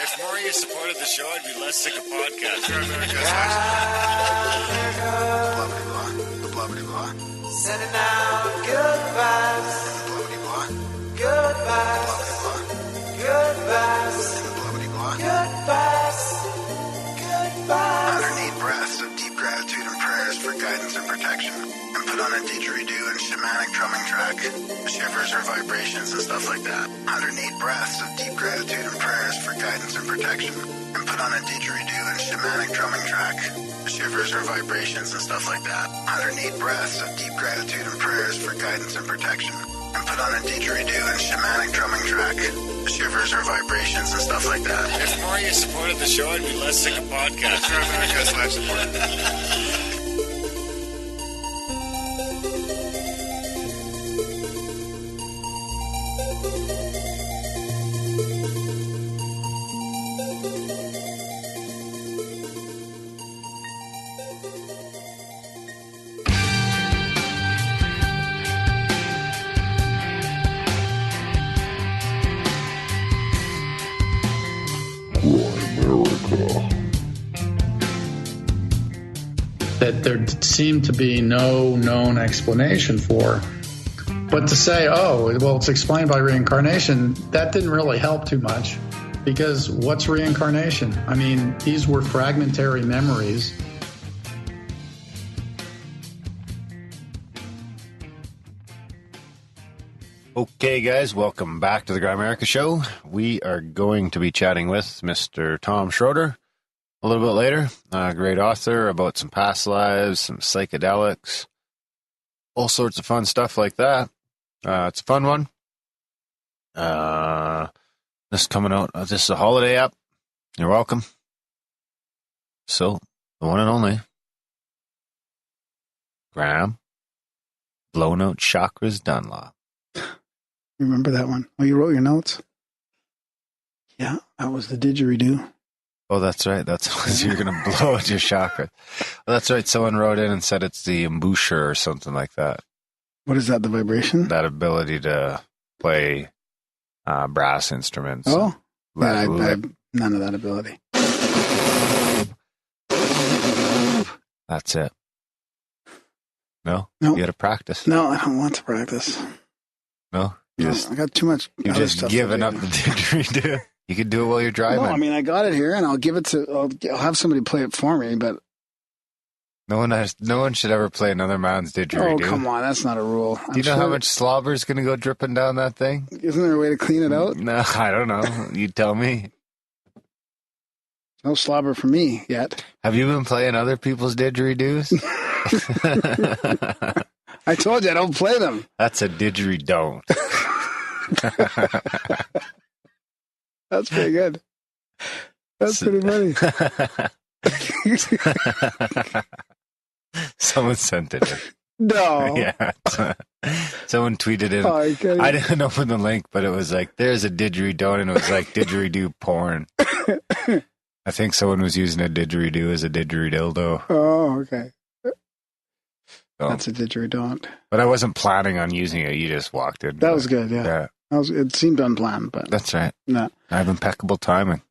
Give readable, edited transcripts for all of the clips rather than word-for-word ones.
If more of you supported the show, I'd be less sick of podcasts. Blah, blah, blah. Sending out good vibes. Blah, blah, blah. Good vibes. Good vibes. Good vibes. Good vibes. 108 breaths of deep gratitude and prayers for guidance and protection. And put on a didgeridoo and shamanic drumming track. Shivers or vibrations and stuff like that. 108 breaths of deep gratitude and prayers for guidance and protection. And put on a didgeridoo and shamanic drumming track. Shivers or vibrations and stuff like that. 108 breaths of deep gratitude and prayers for guidance and protection. And put on a didgeridoo and shamanic drumming track. Shivers or vibrations and stuff like that. If more of you supported the show, I'd be less sick of podcasts. Grimerica's life support. That there seemed to be no known explanation for. But to say, oh, well, it's explained by reincarnation, that didn't really help too much. Because what's reincarnation? I mean, these were fragmentary memories. Okay, guys, welcome back to the Grimerica Show. We are going to be chatting with Mr. Tom Shroder a little bit later. A great author about some past lives, some psychedelics, all sorts of fun stuff like that. It's a fun one. This is coming out. This is a holiday app. You're welcome. So, the one and only Graham Blown Out Chakras Dunlop. Remember that one? Oh, you wrote your notes? Yeah, that was the didgeridoo. Oh, that's right. That's you're going to blow out your chakra. Well, that's right. Someone wrote in and said it's the embouchure or something like that. What is that, the vibration? That ability to play brass instruments. Oh, yeah, I have none of that ability. That's it. No? No. You got to practice. No, I don't want to practice. No? I got too much. You're just giving up the didgeridoo. You could do it while you're driving. No, I mean, I got it here, and I'll give it to. I'll have somebody play it for me. But no one should ever play another man's didgeridoo. oh, come on, that's not a rule. Do you know how much slobber is going to go dripping down that thing? Isn't there a way to clean it out? No, I don't know. You tell me. No slobber for me yet. Have you been playing other people's didgeridoos? I told you I don't play them. That's a didgeridoo. That's pretty good. That's pretty funny. Someone sent it in. No. Yeah. Someone tweeted in. Oh, I didn't open the link, but it was like, there's a didgeridoo, and it was like didgeridoo porn. I think someone was using a didgeridoo as a didgeridoo. Oh, okay. So, that's a didgeridoo. But I wasn't planning on using it. You just walked in. That was good, yeah. It seemed unplanned, but... That's right. No. I have impeccable timing.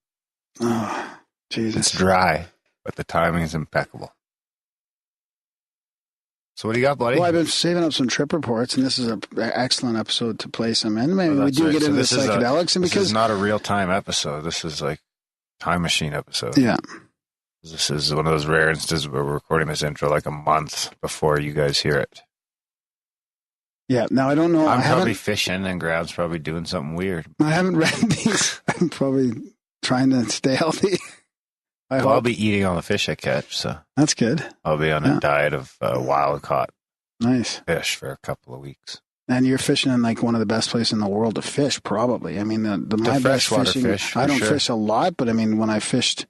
Oh, Jesus. It's dry, but the timing is impeccable. So what do you got, buddy? Well, I've been saving up some trip reports, and this is an excellent episode to play some in. Maybe we do get into the psychedelics. This is not a real-time episode. This is like time machine episode. Yeah. This is one of those rare instances where we're recording this intro like a month before you guys hear it. Yeah. Now, I don't know. I'm probably fishing, and Graham's probably doing something weird. I haven't read these. I'm probably trying to stay healthy. I'll be eating all the fish I catch, so that's good. I'll be on a diet of wild-caught fish for a couple of weeks. And you're fishing in like one of the best places in the world to fish, probably. I mean, my best fishing. Fish, I don't fish a lot, but I mean, when I fished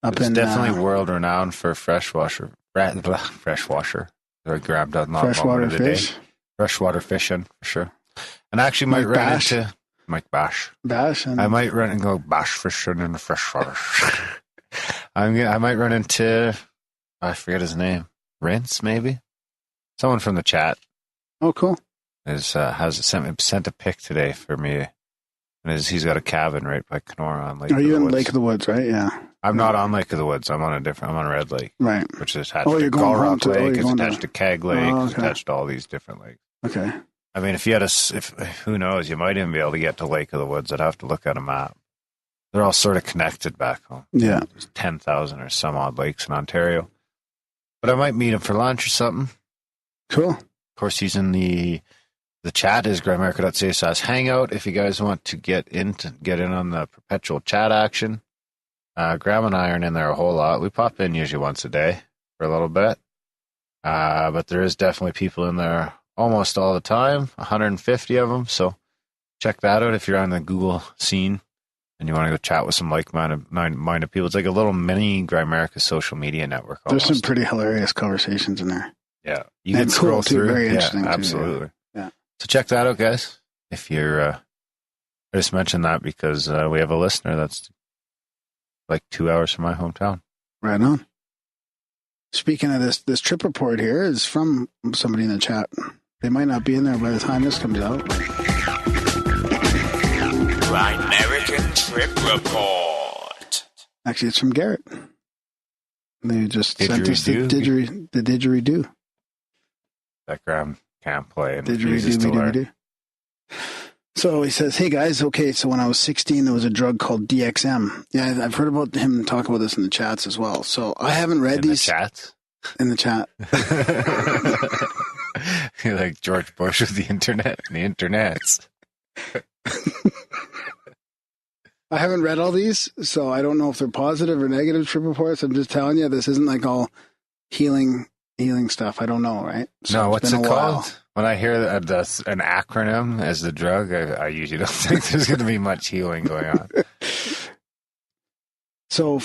up it's in definitely world renowned for freshwater. Or Graham does not freshwater fish. Freshwater fishing for sure. And I actually might run into Mike Bash. I might run and go bash fishing in the freshwater. I might run into, I forget his name, Rince maybe, someone from the chat. Oh, cool. Has sent a pic today for me And he's got a cabin right by Kenora on Lake Are of you the in Woods. Lake of the Woods, right? Yeah. I'm not on Lake of the Woods. I'm on Red Lake. Right. Which is attached Oh, to you're going home Gulrock to- oh, Lake, you're it's going attached to Keg Lake, Oh, it's okay. attached to all these different lakes. Okay. I mean, if you had who knows, you might even be able to get to Lake of the Woods. I'd have to look at a map. They're all sort of connected back home. Yeah. There's 10,000 or some odd lakes in Ontario. But I might meet him for lunch or something. Cool. Of course, he's in the chat is grimerica.ca/hangout. If you guys want to get in on the perpetual chat action, Graham and I aren't in there a whole lot. We pop in usually once a day for a little bit. But there is definitely people in there almost all the time, 150 of them. So check that out if you're on the Google scene and you want to go chat with some like-minded people. It's like a little mini Grimerica social media network. There's Almost. some pretty hilarious conversations in there. Yeah. You And can cool, scroll too. through. Very Yeah, interesting, too, absolutely. yeah. So check that out, guys. If you're, I just mentioned that because we have a listener that's like 2 hours from my hometown. Right on. Speaking of this trip report here is from somebody in the chat. They might not be in there by the time this comes out. Grimerican Trip Report. Actually, it's from Garrett. They just sent us the didgeridoo. That Graham can't play and refuses to Didgeridoo. learn. So he says, hey guys, okay, so when I was 16, there was a drug called DXM. Yeah, I've heard about him talk about this in the chats as well. So I haven't read In these. the chats? In the chat. You're like George Bush with the internet and the internets. I haven't read all these, so I don't know if they're positive or negative trip reports. I'm just telling you, this isn't like all healing stuff. I don't know, right? So No, it's what's been it a while. called? When I hear an acronym as the drug, I usually don't think there's going to be much healing going on. So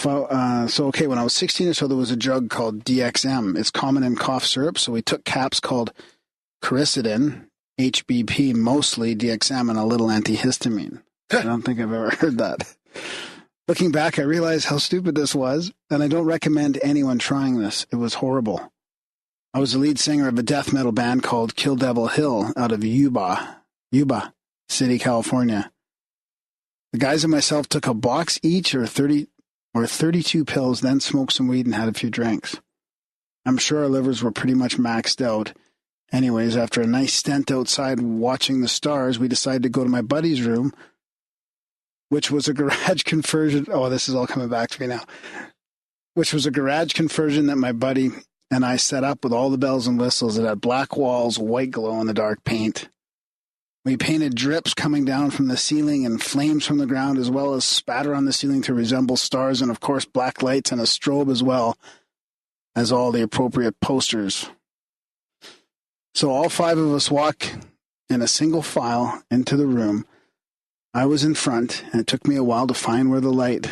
okay, when I was 16 or so, there was a drug called DXM. It's common in cough syrup, so we took caps called quercetin, HBP, mostly DXM, and a little antihistamine. I don't think I've ever heard that. Looking back, I realized how stupid this was, and I don't recommend anyone trying this. It was horrible. I was the lead singer of a death metal band called Kill Devil Hill out of Yuba City, California. The guys and myself took a box each or 32 pills, then smoked some weed and had a few drinks. I'm sure our livers were pretty much maxed out. Anyways, after a nice stint outside watching the stars, we decided to go to my buddy's room, which was a garage conversion. Oh, this is all coming back to me now. Which was a garage conversion that my buddy and I set up with all the bells and whistles. It had black walls, white glow-in-the-dark paint. We painted drips coming down from the ceiling and flames from the ground, as well as spatter on the ceiling to resemble stars, and of course black lights and a strobe, as well as all the appropriate posters. So all five of us walk in a single file into the room. I was in front, and it took me a while to find where the light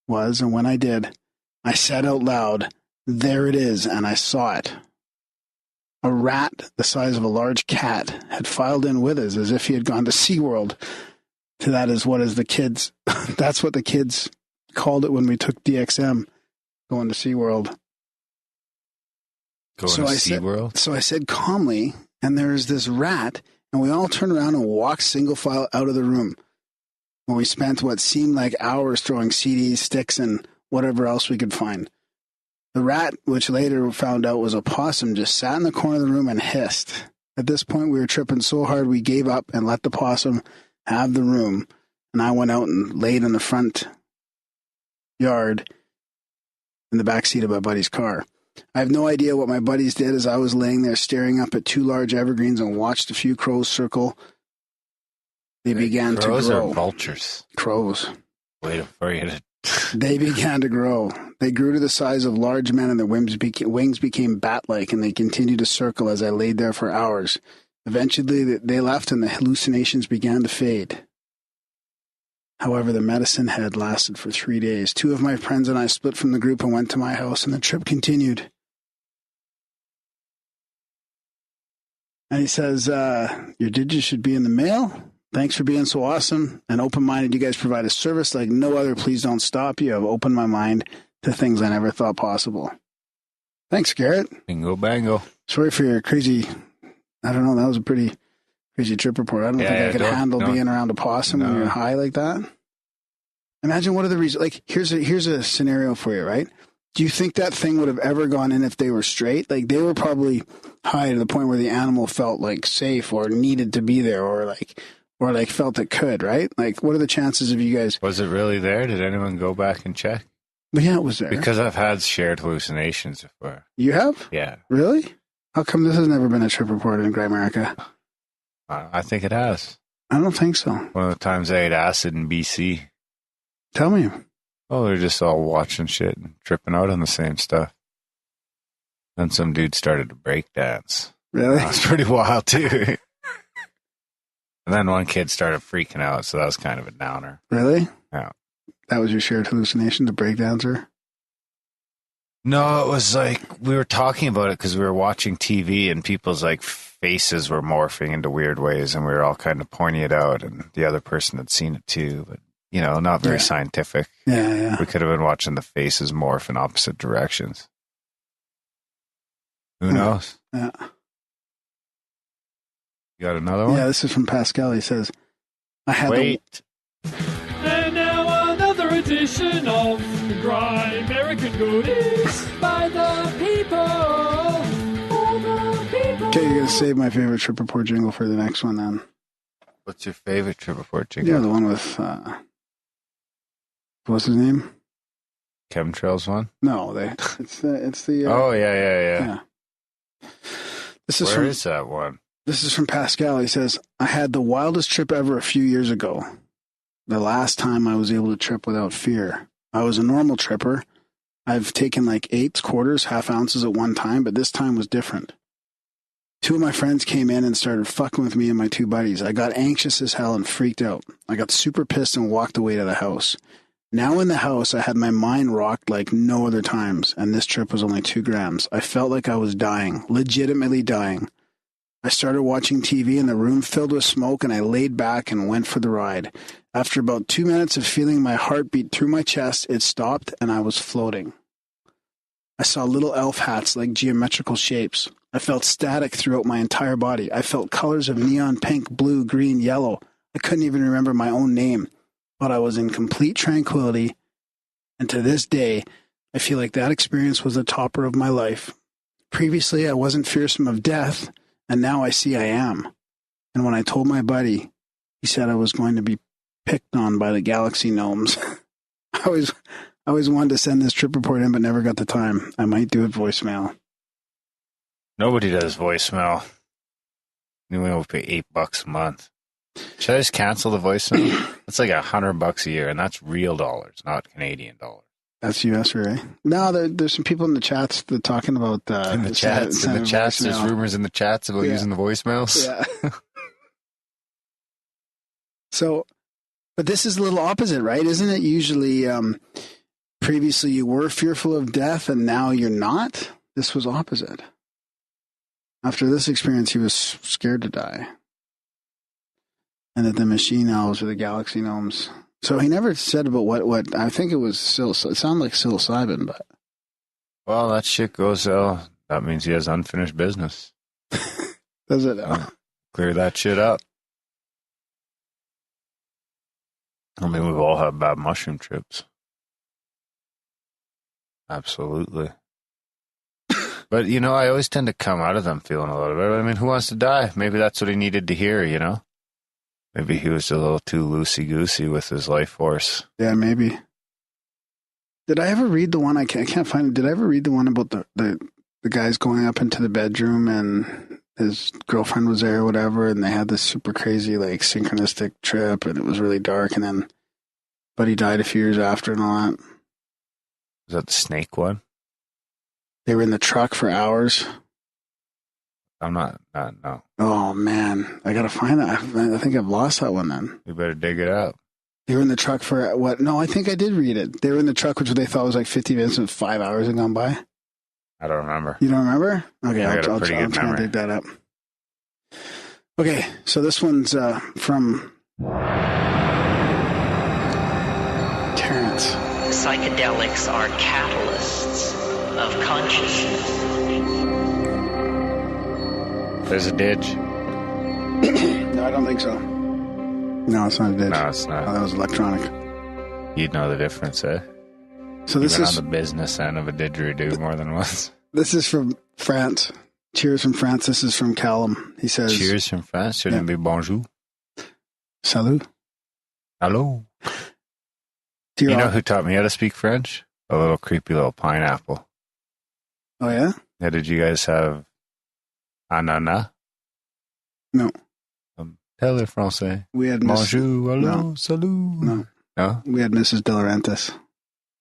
was, and when I did, I said out loud, "There it is," and I saw it. A rat the size of a large cat had filed in with us as if he had gone to SeaWorld. That's what the kids called it when we took DXM, going to SeaWorld. Going to SeaWorld? So I said calmly, and there's this rat, and we all turned around and walked single file out of the room. When we spent what seemed like hours throwing CDs, sticks, and whatever else we could find. The rat, which later found out was a possum, just sat in the corner of the room and hissed. At this point, we were tripping so hard we gave up and let the possum have the room, and I went out and laid in the front yard in the back seat of my buddy's car. I have no idea what my buddies did as I was laying there staring up at two large evergreens and watched a few crows circle. They began to grow. Crows or vultures? Crows. Waiting for you to... They began to grow. They grew to the size of large men, and their wings became bat-like, and they continued to circle as I laid there for hours. Eventually, they left, and the hallucinations began to fade. However, the medicine had lasted for 3 days. Two of my friends and I split from the group and went to my house, and the trip continued. And he says, your digits should be in the mail. Thanks for being so awesome and open-minded. You guys provide a service like no other. Please don't stop. You have opened my mind to things I never thought possible. Thanks, Garrett. Bingo bango. Sorry for your crazy... I don't know. That was a pretty Crazy trip report. I don't think I could handle being around a possum when you're high like that. Imagine what are the reasons. Like, here's a scenario for you, right? Do you think that thing would have ever gone in if they were straight? Like, they were probably high to the point where the animal felt like safe or needed to be there or felt it could, right? Like, what are the chances of you guys? Was it really there? Did anyone go back and check? But yeah, it was there. Because I've had shared hallucinations before. You have? Yeah. Really? How come this has never been a trip report in Grimerica? I think it has. I don't think so. One of the times I ate acid in BC. Tell me. Oh, they're just all watching shit and tripping out on the same stuff. Then some dude started to break dance. Really? That was pretty wild, too. And then one kid started freaking out, so that was kind of a downer. Really? Yeah. That was your shared hallucination, the breakdancer? No, it was like we were talking about it because we were watching TV and people's like faces were morphing into weird ways and we were all kind of pointing it out and the other person had seen it too, but not very scientific. Yeah. We could have been watching the faces morph in opposite directions. Who knows? Yeah. You got another one? Yeah, this is from Pascal. He says, Wait. And now another edition of Grimerican Goodies by the people, for the people. Okay, you're going to save my favorite trip report jingle for the next one then. What's your favorite trip report jingle? Yeah, the one with, what's his name? Chemtrails one? No, it's the. Oh, yeah. Where is that one? This is from Pascal. He says, I had the wildest trip ever a few years ago. The last time I was able to trip without fear. I was a normal tripper. I've taken like 8 quarters, half ounces at one time, but this time was different. 2 of my friends came in and started fucking with me and my 2 buddies. I got anxious as hell and freaked out. I got super pissed and walked away to the house. Now in the house, I had my mind rocked like no other times, and this trip was only 2 grams. I felt like I was dying, legitimately dying. I started watching TV and the room filled with smoke and I laid back and went for the ride. After about 2 minutes of feeling my heart beat through my chest, it stopped and I was floating. I saw little elf hats like geometrical shapes. I felt static throughout my entire body. I felt colors of neon pink, blue, green, yellow. I couldn't even remember my own name, but I was in complete tranquility. And to this day, I feel like that experience was the topper of my life. Previously, I wasn't fearsome of death. And now I see I am. And when I told my buddy, he said I was going to be picked on by the galaxy gnomes. I always wanted to send this trip report in, but never got the time. I might do it voicemail. Nobody does voicemail. You will pay $8 a month. Should I just cancel the voicemail? That's like $100 a year, and that's real dollars, not Canadian dollars. That's US, right? No, there's some people in the chats that are talking about in the chats. There's rumors in the chats about using the voicemails. Yeah. So, but this is a little opposite, right? Isn't it usually previously you were fearful of death and now you're not? This was opposite. After this experience, he was scared to die. And that the machine elves or the galaxy gnomes. So he never said about what I think it was it sounded like psilocybin, but. Well, that shit goes, that means he has unfinished business. Does it? Clear that shit up. I mean, we've all had bad mushroom trips. Absolutely. But, I always tend to come out of them feeling a little better. I mean, who wants to die? Maybe that's what he needed to hear, Maybe he was a little too loosey-goosey with his life force. Yeah, maybe. Did I ever read the one, I can't find it, did I ever read the one about the guys going up into the bedroom and his girlfriend was there or whatever, and they had this super crazy, like, synchronistic trip, and it was really dark, and then, but he died a few years after and all that. Was that the snake one? They were in the truck for hours. I'm not, no. Oh, man. I got to find that. I think I've lost that one then. You better dig it up. They were in the truck for what? No, I think I did read it. They were in the truck, which they thought was like 50 minutes and 5 hours had gone by. I don't remember. You don't remember? Okay, I'll try memory. to dig that up. Okay, so this one's from Terrence. Psychedelics are catalysts of consciousness. There's a ditch. I don't think so. No, it's not a didge. No, it's not. Oh, that was electronic. You'd know the difference, eh? So this Even is on the business end of a didgeridoo more than once. this is from France. Cheers from France. This is from Callum. He says, Cheers from France. Shouldn't it be bonjour? Salut. Hello. Dear You know all- who taught me how to speak French? A little creepy little pineapple. Oh, yeah? Yeah, did you guys have ananas? No. Tell it français. We had Bonjour, hello, No. salut. No. No? We had Mrs. De Laurentiis.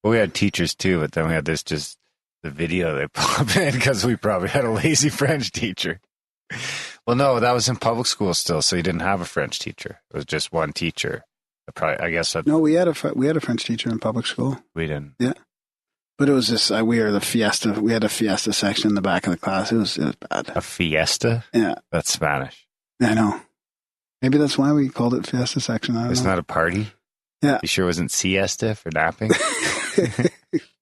Well, we had teachers too, but then we had this just the video they pop in because we probably had a lazy French teacher. Well, no, that was in public school still, so you didn't have a French teacher. It was just one teacher. I guess No, we had a French teacher in public school. we didn't. Yeah. But it was just, we had a fiesta section in the back of the class. It was bad. A fiesta? Yeah. That's Spanish. I know. Maybe that's why we called it fiesta section. I don't It's know. not a party? Yeah. You sure it wasn't siesta for napping?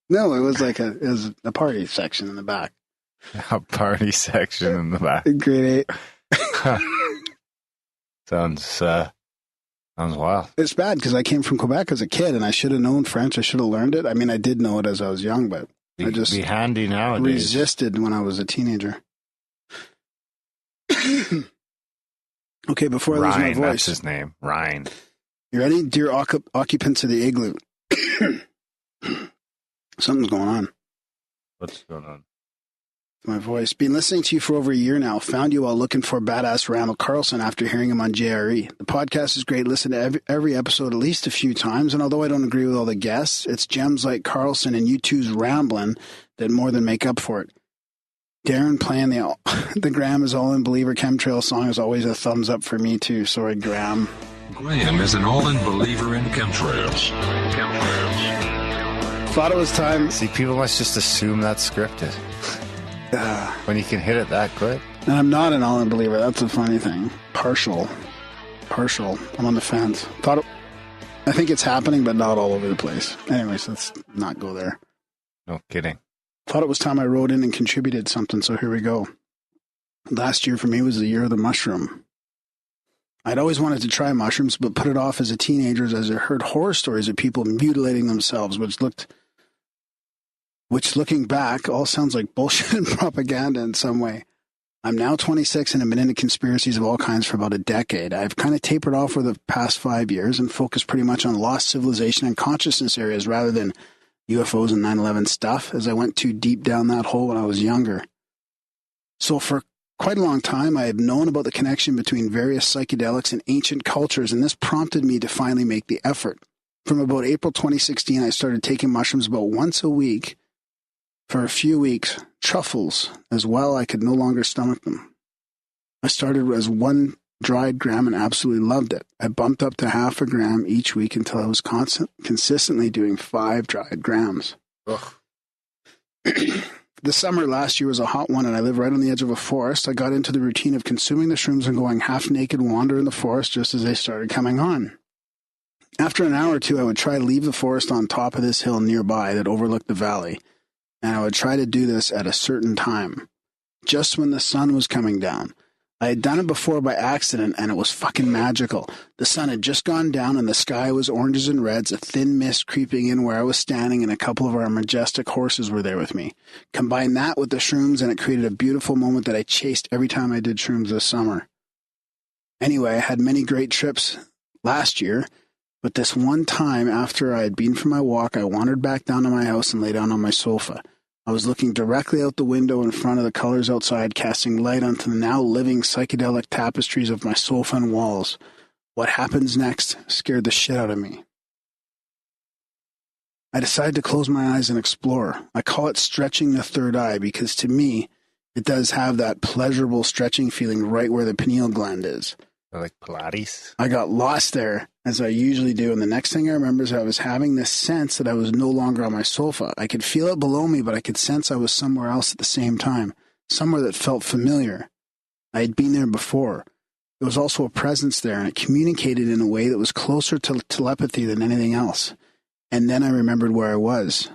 No, it was like a party section in the back. A party section in the back. In grade 8. Sounds wild. It's bad because I came from Quebec as a kid and I should have known French. I should have learned it. I mean, I did know it as I was young, but I just be handy nowadays. resisted when I was a teenager. Okay, before I lose my Ryan, voice. that's his name. Ryan. You ready? Dear occupants of the igloo. Something's going on. What's going on? My voice. Been listening to you for over a year now. Found you while looking for badass Randall Carlson after hearing him on JRE. The podcast is great. Listen to every episode at least a few times. And although I don't agree with all the guests, it's gems like Carlson and you two's rambling that more than make up for it. Darren playing the Graham is All in Believer Chemtrail song is always a thumbs up for me too. Sorry, Graham. Graham is an all-in believer in chemtrails. Thought it was time. See, people must just assume that's scripted. When you can hit it that quick. And I'm not an all-in believer. That's a funny thing. Partial. I'm on the fence. I think it's happening, but not all over the place. Anyways, let's not go there. No kidding. Thought it was time I wrote in and contributed something, so here we go. Last year for me was the year of the mushroom. I'd always wanted to try mushrooms, but put it off as a teenager as I heard horror stories of people mutilating themselves, which looking back, all sounds like bullshit and propaganda in some way. I'm now 26 and have been into conspiracies of all kinds for about a decade. I've kind of tapered off for the past 5 years and focused pretty much on lost civilization and consciousness areas rather than UFOs and 9/11 stuff, as I went too deep down that hole when I was younger. So for quite a long time, I have known about the connection between various psychedelics and ancient cultures, and this prompted me to finally make the effort. From about April 2016, I started taking mushrooms about once a week for a few weeks. Truffles as well, I could no longer stomach them. I started as 1 dried gram and absolutely loved it. I bumped up to half a gram each week until I was consistently doing 5 dried grams. The summer last year was a hot one, and I live right on the edge of a forest. I got into the routine of consuming the shrooms and going half-naked wander in the forest just as they started coming on. After an hour or two, I would try to leave the forest on top of this hill nearby that overlooked the valley, and I would try to do this at a certain time, just when the sun was coming down. I had done it before by accident, and it was fucking magical. The sun had just gone down, and the sky was oranges and reds, a thin mist creeping in where I was standing, and a couple of our majestic horses were there with me. Combine that with the shrooms, and it created a beautiful moment that I chased every time I did shrooms this summer. Anyway, I had many great trips last year, but this one time after I had been for my walk, I wandered back down to my house and lay down on my sofa. I was looking directly out the window in front of the colors outside, casting light onto the now living psychedelic tapestries of my sofa and walls. What happens next scared the shit out of me. I decided to close my eyes and explore. I call it stretching the third eye because to me, it does have that pleasurable stretching feeling right where the pineal gland is. Like Pilates. I got lost there, as I usually do, and the next thing I remember is I was having this sense that I was no longer on my sofa. I could feel it below me, but I could sense I was somewhere else at the same time, somewhere that felt familiar. I had been there before. There was also a presence there, and it communicated in a way that was closer to telepathy than anything else. And then I remembered where I was.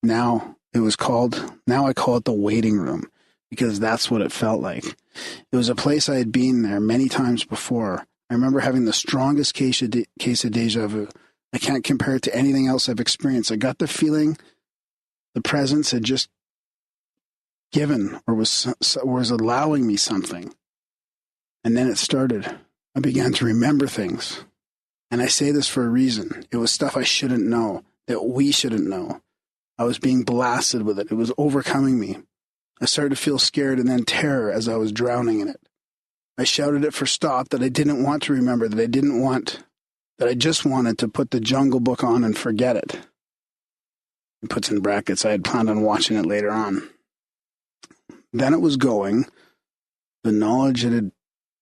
Now I call it the waiting room. because that's what it felt like. It was a place I had been there many times before. I remember having the strongest case of deja vu. I can't compare it to anything else I've experienced. I got the feeling the presence had just given or was allowing me something. And then it started. I began to remember things. And I say this for a reason. It was stuff I shouldn't know, that we shouldn't know. I was being blasted with it. It was overcoming me. I started to feel scared and then terror as I was drowning in it. I shouted it for stop, that I didn't want to remember, that I just wanted to put the Jungle Book on and forget it. He puts in brackets, I had planned on watching it later on. Then it was going. The knowledge it had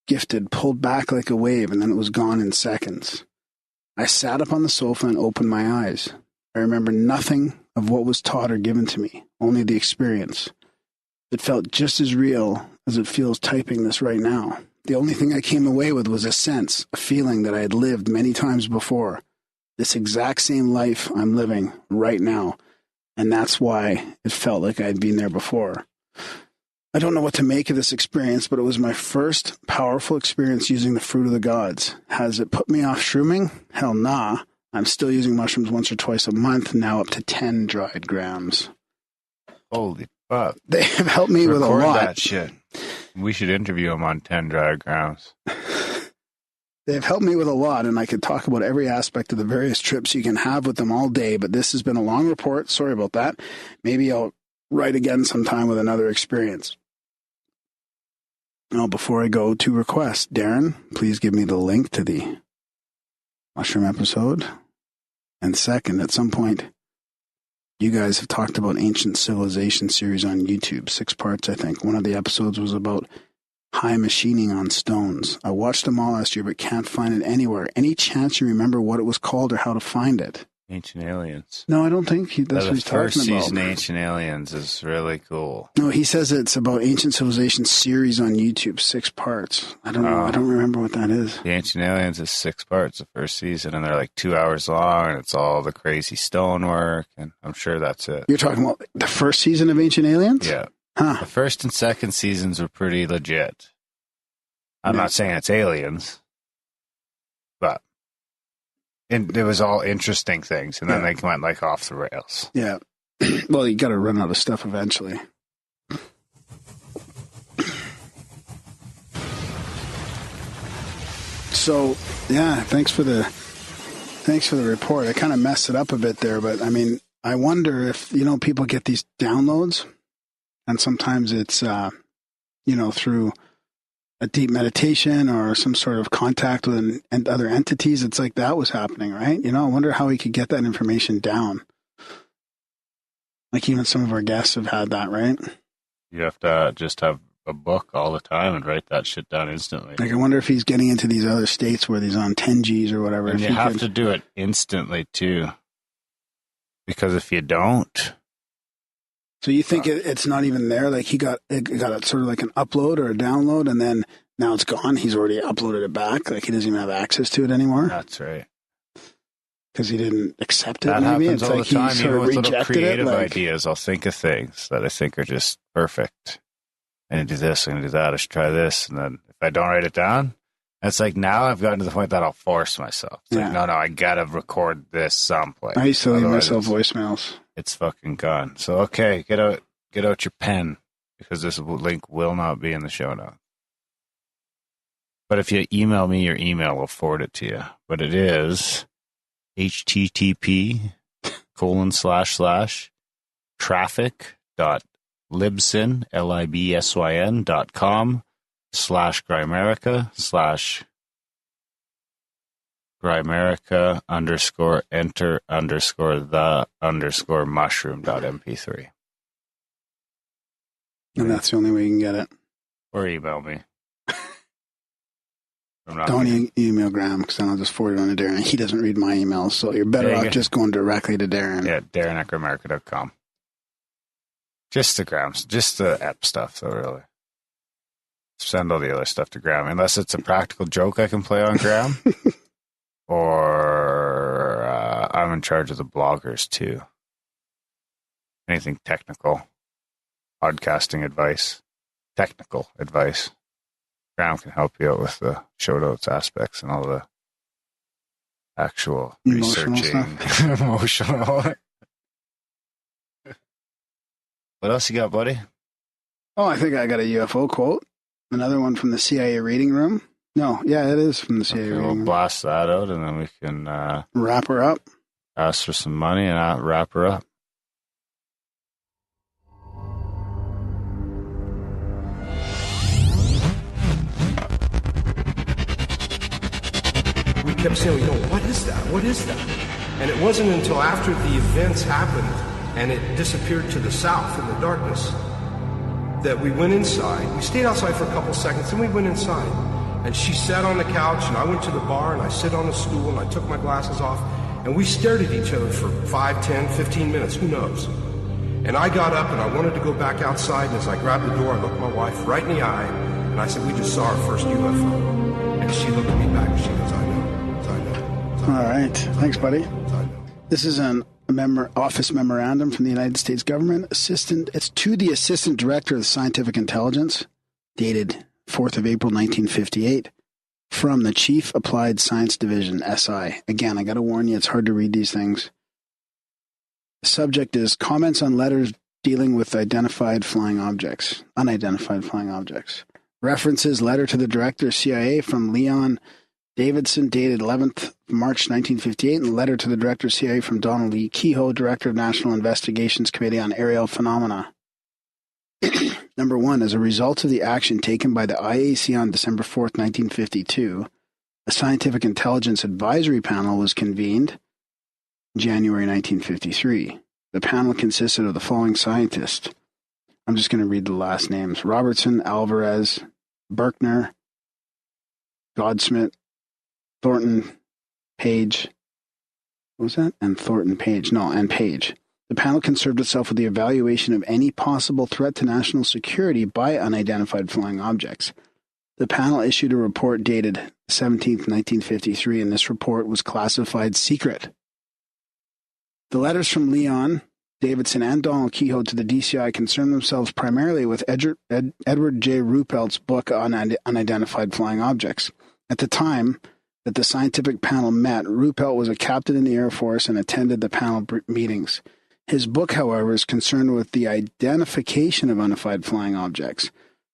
gifted pulled back like a wave, and then it was gone in seconds. I sat up on the sofa and opened my eyes. I remember nothing of what was taught or given to me, only the experience. It felt just as real as it feels typing this right now. The only thing I came away with was a sense, a feeling that I had lived many times before. This exact same life I'm living right now. And that's why it felt like I had been there before. I don't know what to make of this experience, but it was my first powerful experience using the fruit of the gods. Has it put me off shrooming? Hell nah. I'm still using mushrooms once or twice a month, now up to 10 dried grams. Holy fuck. They have helped me with a lot. Record that shit. We should interview him on 10 dried grams. They've helped me with a lot, and I could talk about every aspect of the various trips you can have with them all day, but this has been a long report. Sorry about that. Maybe I'll write again sometime with another experience. Now, before I go to request, Darren, please give me the link to the mushroom episode. And second, at some point, you guys have talked about Ancient Civilization series on YouTube, 6 parts, I think. One of the episodes was about high machining on stones. I watched them all last year, but can't find it anywhere. Any chance you remember what it was called or how to find it? Ancient Aliens. No, I don't think that's what he's talking about. The first season Ancient Aliens is really cool. No, he says it's about Ancient Civilization series on YouTube, 6 parts. I don't know. I don't remember what that is. The Ancient Aliens is 6 parts, the first season, and they're like 2 hours long, and it's all the crazy stonework, and I'm sure that's it. You're talking about the first season of Ancient Aliens? Yeah. Huh. The first and second seasons were pretty legit. I'm not saying it's aliens, but it was all interesting things, and then they went like off the rails. Yeah. Well, you got to run out of stuff eventually. So, yeah, thanks for the report. I kind of messed it up a bit there, but I mean, I wonder if, people get these downloads, and sometimes it's, through a deep meditation or some sort of contact with other entities. It's like that was happening, right? I wonder how we could get that information down. Like even some of our guests have had that, right? You have to just have a book all the time and write that shit down instantly. Like I wonder if he's getting into these other states where he's on 10Gs or whatever. And you have to do it instantly too. Because if you don't... So you think it's not even there? Like he got it sort of like an upload or a download, and then now it's gone. He's already uploaded it back. Like he doesn't even have access to it anymore. That's right. Because he didn't accept it. That maybe happens it's all like the time. He sort Even of with little rejected creative it, ideas, I'll think of things that I think are just perfect. I'm going to do this. I'm going to do that. I should try this. And then if I don't write it down, it's like now I've gotten to the point that I'll force myself. It's like, no, I got to record this someplace. I used to leave myself voicemails. It's fucking gone. So, okay, get out your pen, because this link will not be in the show notes. But if you email me your email, I'll forward it to you. But it is http://traffic.libsyn.enter_the_mushroom.mp3. And that's the only way you can get it. Or email me. Don't email Graham, because then I'll just forward it on to Darren. He doesn't read my emails, so you're better off just going directly to Darren. Yeah, Darren at Grimerica.com. Just the Grams, just the app stuff, though, really. Send all the other stuff to Graham, unless it's a practical joke I can play on Graham. Or I'm in charge of the bloggers, too. Anything technical. Podcasting advice. technical advice. Graham can help you out with the show notes aspects and all the actual Emotional researching, stuff. emotional. What else you got, buddy? Oh, I think I got a UFO quote. Another one from the CIA reading room. No, yeah, it is from the CIA reading We'll room. blast that out, and then we can Wrap her up. ask for some money and wrap her up. We kept saying, what is that? What is that? And it wasn't until after the events happened and it disappeared to the south in the darkness that we went inside. We stayed outside for a couple seconds, and we went inside. And she sat on the couch, and I went to the bar, and I sit on a stool, and I took my glasses off, and we stared at each other for 5, 10, 15 minutes, who knows? And I got up, and I wanted to go back outside, and as I grabbed the door, I looked my wife right in the eye, and I said, we just saw our first UFO. And she looked at me back, and she goes, I know. All right. Thanks, buddy. This is an office memorandum from the United States government. It's to the Assistant Director of Scientific Intelligence, dated 4th of April, 1958, from the Chief Applied Science Division, SI. Again, I got to warn you, it's hard to read these things. The subject is comments on letters dealing with unidentified flying objects. References letter to the Director, CIA, from Leon Davidson, dated 11th March 1958, and letter to the Director, CIA, from Donald E. Kehoe, Director of National Investigations Committee on Aerial Phenomena. Number 1, as a result of the action taken by the IAC on December 4th, 1952, a Scientific Intelligence Advisory Panel was convened in January 1953. The panel consisted of the following scientists. I'm just going to read the last names. Robertson, Alvarez, Berkner, Godsmith, Thornton, Page. What was that? And Thornton, Page. No, and Page. The panel concerned itself with the evaluation of any possible threat to national security by unidentified flying objects. The panel issued a report dated 17th, 1953, and this report was classified secret. The letters from Leon Davidson and Donald Kehoe to the DCI concerned themselves primarily with Edward J. Ruppelt's book on unidentified flying objects. At the time that the scientific panel met, Ruppelt was a captain in the Air Force and attended the panel meetings. His book, however, is concerned with the identification of unidentified flying objects.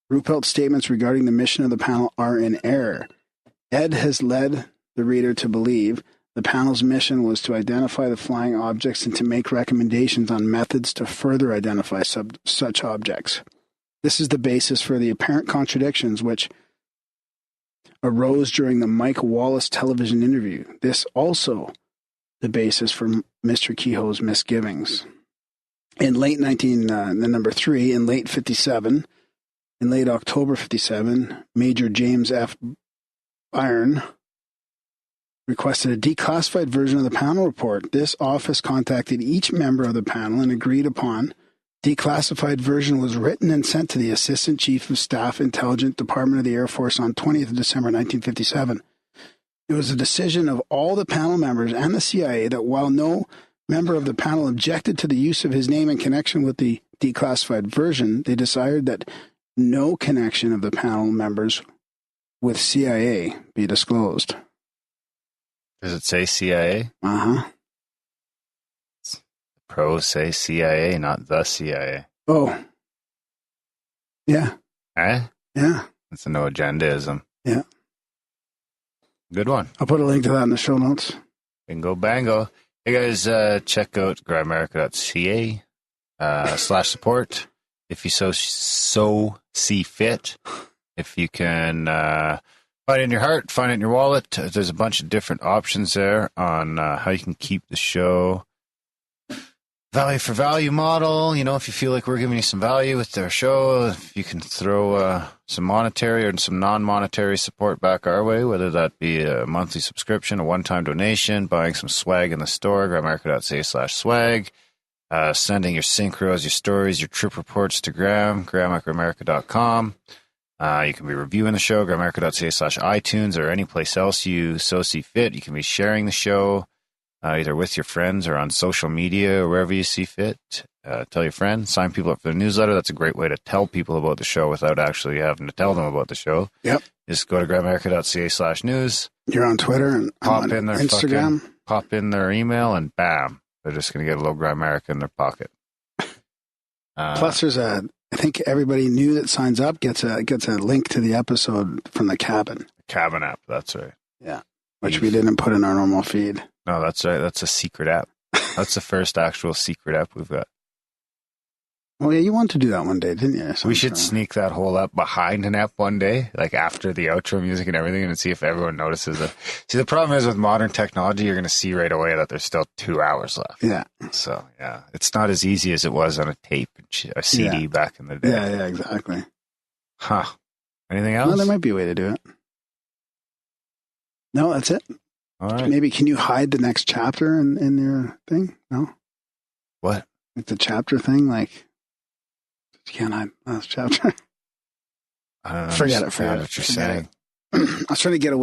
Ruppelt's statements regarding the mission of the panel are in error. Ed has led the reader to believe the panel's mission was to identify the flying objects and to make recommendations on methods to further identify such objects. This is the basis for the apparent contradictions which arose during the Mike Wallace television interview. This also the basis for Mr. Kehoe's misgivings. In late 57, in late October 57, Major James F. Byron requested a declassified version of the panel report. This office contacted each member of the panel and agreed upon. Declassified version was written and sent to the Assistant Chief of Staff, Intelligence Department of the Air Force on 20th of December 1957. It was a decision of all the panel members and the CIA that while no member of the panel objected to the use of his name in connection with the declassified version, they decided that no connection of the panel members with CIA be disclosed. Does it say CIA? Uh-huh. Pros say CIA, not the CIA. Oh. Yeah. Eh? Yeah. It's a no agendaism. Yeah. Good one. I'll put a link to that in the show notes. Bingo bango. Hey guys, check out grimerica.ca /support if you so see fit. If you can find it in your heart, find it in your wallet. There's a bunch of different options there on how you can keep the show value for value model. You know, if you feel like we're giving you some value with our show, if you can throw some monetary or some non-monetary support back our way, whether that be a monthly subscription, a one-time donation, buying some swag in the store, grimerica.ca/swag, sending your synchros, your stories, your trip reports to Graham at grimerica.com. You can be reviewing the show, grimerica.ca/iTunes, or any place else you so see fit. You can be sharing the show. either with your friends or on social media or wherever you see fit. Tell your friends, sign people up for the newsletter. That's a great way to tell people about the show without actually having to tell them about the show. Yep. Just go to grimerica.ca/news. You're on Twitter and pop I'm on in their Instagram. Pop in their email and bam, they're just going to get a little Grimerica in their pocket. Plus, there's I think everybody new that signs up gets a link to the episode from the cabin. Cabin app, that's right. Yeah, which we didn't put in our normal feed. No, that's right. That's a secret app. That's the first actual secret app we've got. Well, yeah, you wanted to do that one day, didn't you? We should sneak that whole app behind an app one day, like after the outro music and everything, and see if everyone notices it. See, the problem is with modern technology, you're going to see right away that there's still 2 hours left. Yeah. So, yeah, it's not as easy as it was on a tape, a CD back in the day. Yeah, exactly. Huh. Anything else? Well, there might be a way to do it. No, that's it. All right. Maybe can you hide the next chapter in your thing? No? What? Like the chapter thing, like... You can't hide last chapter. I don't know. Forget what you're saying. I was trying to get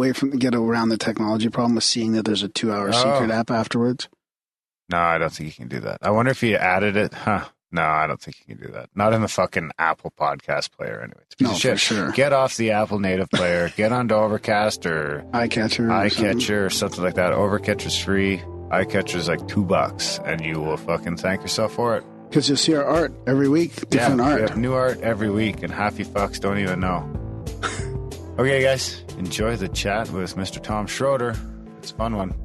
around the technology problem with seeing that there's a 2-hour secret app afterwards. No, I don't think you can do that. I wonder if you added it. No, I don't think you can do that. Not in the fucking Apple podcast player anyway. No, for sure. Get off the Apple native player. Get onto Overcast or iCatcher or something like that. Overcatcher's free. iCatcher's like $2 and you will fucking thank yourself for it. Because you'll see our art every week, different art. We have new art every week, and half you fucks don't even know. Okay, guys, enjoy the chat with Mr. Tom Shroder. It's a fun one.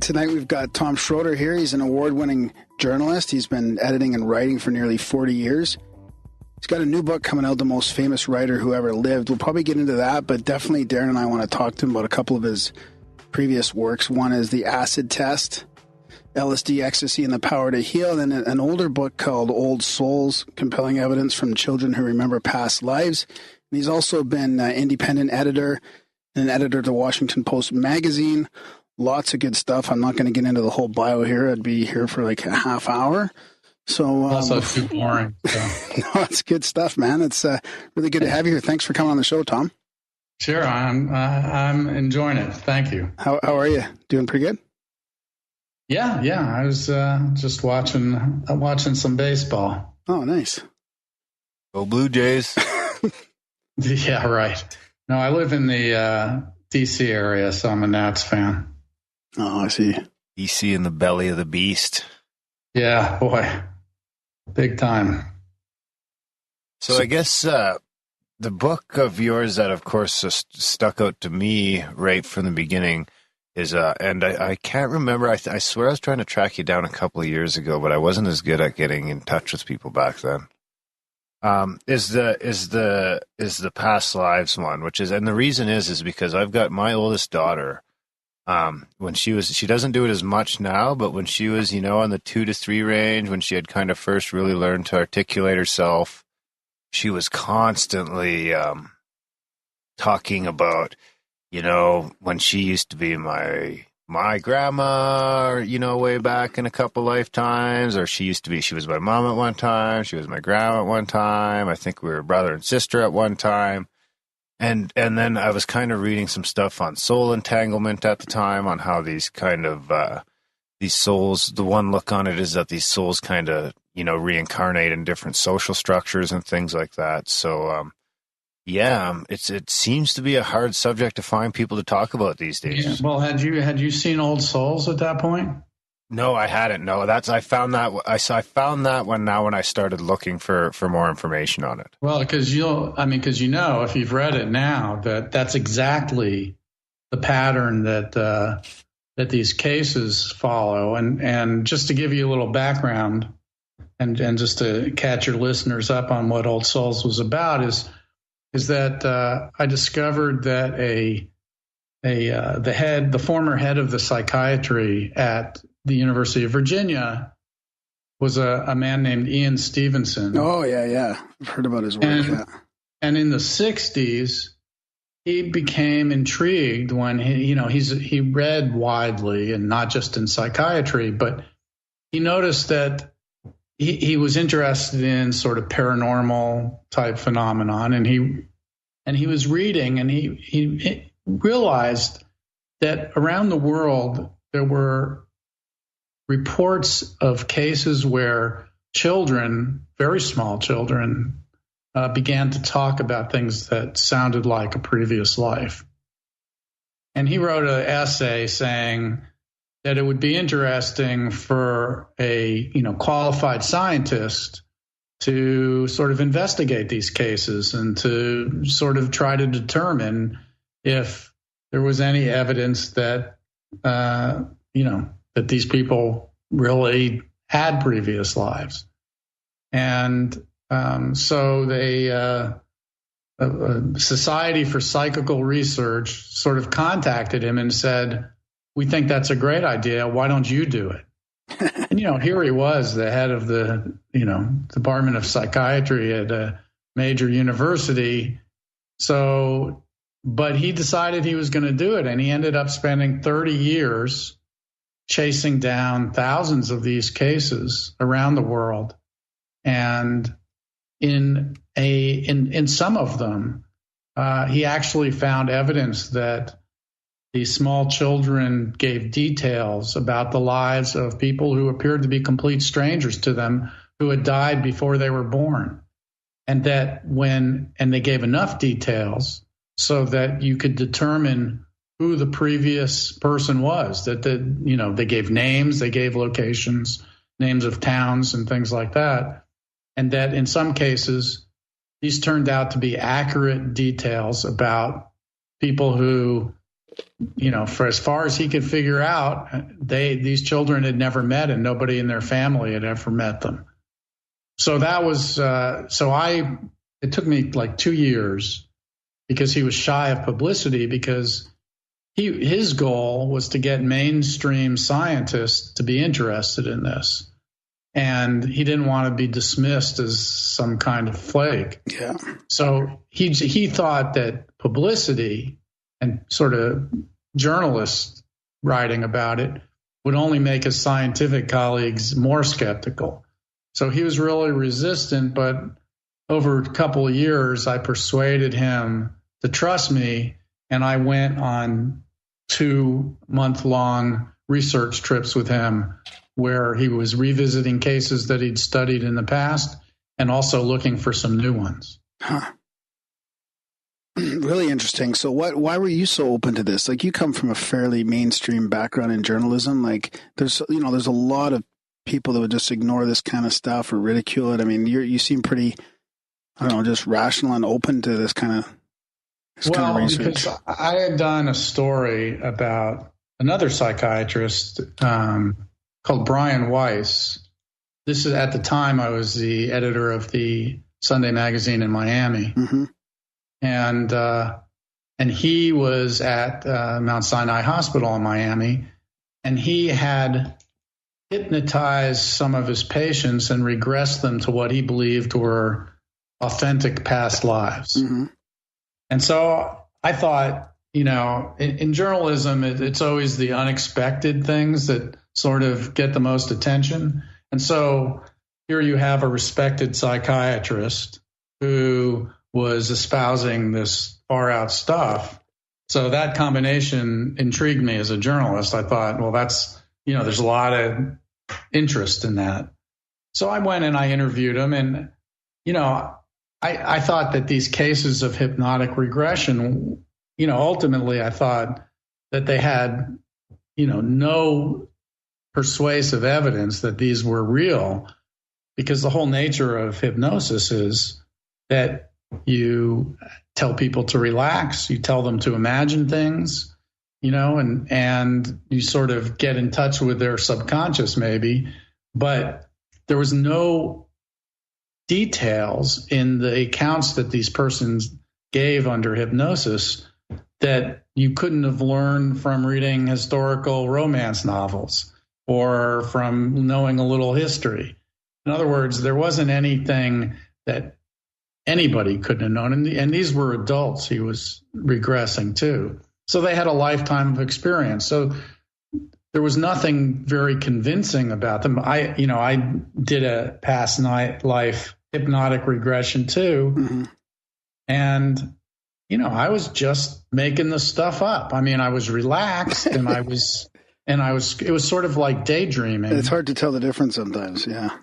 Tonight we've got Tom Shroder here. He's an award-winning journalist. He's been editing and writing for nearly 40 years. He's got a new book coming out, The Most Famous Writer Who Ever Lived. We'll probably get into that, but definitely Darren and I want to talk to him about a couple of his previous works. One is The Acid Test, LSD, Ecstasy, and the Power to Heal, and an older book called Old Souls, Compelling Evidence from Children Who Remember Past Lives. And he's also been independent editor and an editor to Washington Post magazine. Lots of good stuff. I'm not going to get into the whole bio here. I'd be here for like a half hour. So also too boring. So. No, it's good stuff, man. It's really good to have you here. Thanks for coming on the show, Tom. Sure, I'm enjoying it. Thank you. How are you? Doing pretty good? Yeah. I was just watching some baseball. Oh, nice. Go Blue Jays. Yeah, right. No, I live in the DC area, so I'm a Nats fan. Oh, I see. DC in the belly of the beast. Yeah, boy. Big time. So I guess the book of yours that, of course, stuck out to me right from the beginning is, and I can't remember, I swear I was trying to track you down a couple of years ago, but I wasn't as good at getting in touch with people back then. Is the past lives one, which is, and the reason is because I've got my oldest daughter, when she doesn't do it as much now, but when she was, on the 2 to 3 range, when she had kind of first really learned to articulate herself, she was constantly, talking about, when she used to be my grandma, way back in a couple lifetimes, or she was my mom at one time, she was my grandma at one time, I think we were brother and sister at one time, and then I was kind of reading some stuff on soul entanglement at the time, on how these kind of, these souls, the one look on it is that these souls kind of, reincarnate in different social structures and things like that, so, Yeah, it seems to be a hard subject to find people to talk about these days. Yeah. Well, had you seen Old Souls at that point? No, I hadn't. No, I found that one now when I started looking for more information on it. Well, because if you've read it now, that's exactly the pattern that these cases follow. And just to give you a little background, and just to catch your listeners up on what Old Souls was about, is that I discovered that the former head of the psychiatry at the University of Virginia was a man named Ian Stevenson. Oh, yeah. I've heard about his work. And in the 60s, he became intrigued when he read widely, and not just in psychiatry, but he noticed that he was interested in sort of paranormal type phenomenon, and he was reading, and he realized that around the world there were reports of cases where children, very small children, began to talk about things that sounded like a previous life. And he wrote an essay saying that it would be interesting for a qualified scientist to sort of investigate these cases and to sort of try to determine if there was any evidence that that these people really had previous lives. And so a Society for Psychical Research sort of contacted him and said, "We think that's a great idea. Why don't you do it?" And, here he was, the head of the, Department of Psychiatry at a major university. But he decided he was going to do it. And he ended up spending 30 years chasing down thousands of these cases around the world. And in some of them, he actually found evidence that the small children gave details about the lives of people who appeared to be complete strangers to them, who had died before they were born. And they gave enough details so that you could determine who the previous person was, that they gave names, they gave locations, names of towns and things like that. And that in some cases, these turned out to be accurate details about people who, for as far as he could figure out, these children had never met, and nobody in their family had ever met them. So that was, it took me like 2 years, because he was shy of publicity, because his goal was to get mainstream scientists to be interested in this. And he didn't want to be dismissed as some kind of flake. Yeah. So he thought that publicity and sort of journalists writing about it would only make his scientific colleagues more skeptical. So he was really resistant, but over a couple of years, I persuaded him to trust me, and I went on 2-month-long research trips with him, where he was revisiting cases that he'd studied in the past and also looking for some new ones. Huh. Really interesting. So why were you so open to this? Like, you come from a fairly mainstream background in journalism. Like, there's a lot of people that would just ignore this kind of stuff or ridicule it. I mean, you seem pretty, just rational and open to this kind of research. Because I had done a story about another psychiatrist, called Brian Weiss. This is at the time I was the editor of the Sunday magazine in Miami. Mm-hmm. And he was at Mount Sinai Hospital in Miami, and he had hypnotized some of his patients and regressed them to what he believed were authentic past lives. Mm-hmm. And so I thought, in journalism, it's always the unexpected things that sort of get the most attention. And so here you have a respected psychiatrist who was espousing this far out stuff. So that combination intrigued me as a journalist. I thought, well, that's, there's a lot of interest in that. So I went and I interviewed him, and, I thought that these cases of hypnotic regression, ultimately I thought that they had, no persuasive evidence that these were real, because the whole nature of hypnosis is that you tell people to relax, you tell them to imagine things, and you sort of get in touch with their subconscious maybe, but there was no details in the accounts that these persons gave under hypnosis that you couldn't have learned from reading historical romance novels or from knowing a little history. In other words, there wasn't anything that anybody couldn't have known. And these were adults he was regressing to. So they had a lifetime of experience. So there was nothing very convincing about them. I did a past life hypnotic regression too. Mm-hmm. And, I was just making the stuff up. I mean, I was relaxed and it was sort of like daydreaming. It's hard to tell the difference sometimes. Yeah.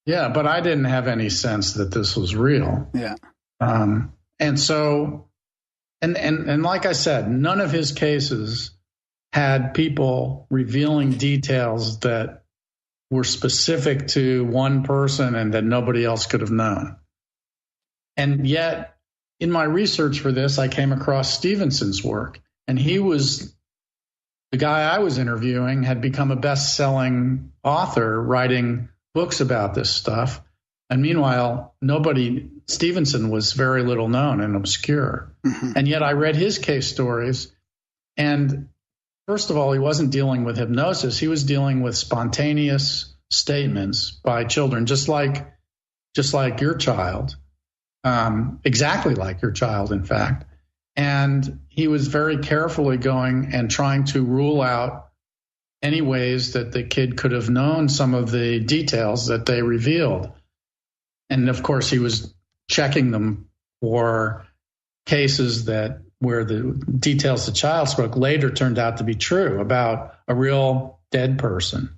Yeah. But I didn't have any sense that this was real. Yeah. And so, and like I said, none of his cases had people revealing details that were specific to one person and that nobody else could have known. And yet, in my research for this, I came across Stevenson's work, and he was the guy I was interviewing, had become a best-selling author writing books about this stuff. And meanwhile, Stevenson was very little known and obscure. Mm-hmm. And yet I read his case stories, and first of all, he wasn't dealing with hypnosis. He was dealing with spontaneous statements by children, just like your child, exactly like your child, in fact. And he was very carefully going and trying to rule out any ways that the kid could have known some of the details that they revealed. And of course, he was checking them for cases where the details the child spoke later turned out to be true about a real dead person.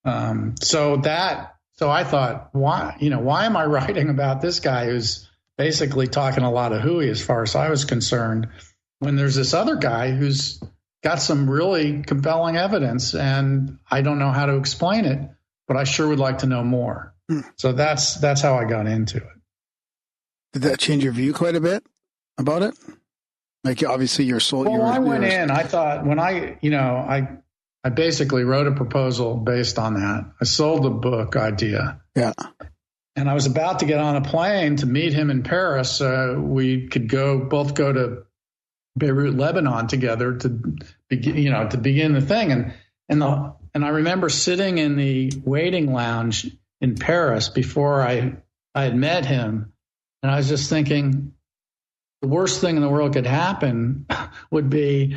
So I thought, why am I writing about this guy who's basically talking a lot of hooey as far as I was concerned, when there's this other guy who's got some really compelling evidence, and I don't know how to explain it, but I sure would like to know more. So that's how I got into it. Did that change your view quite a bit about it? Like, obviously your soul. Well, I went in, I thought I basically wrote a proposal based on that. I sold the book idea. Yeah. And I was about to get on a plane to meet him in Paris. We could both go to Beirut, Lebanon together to begin the thing. And I remember sitting in the waiting lounge in Paris before I had met him. And I was just thinking, the worst thing in the world could happen would be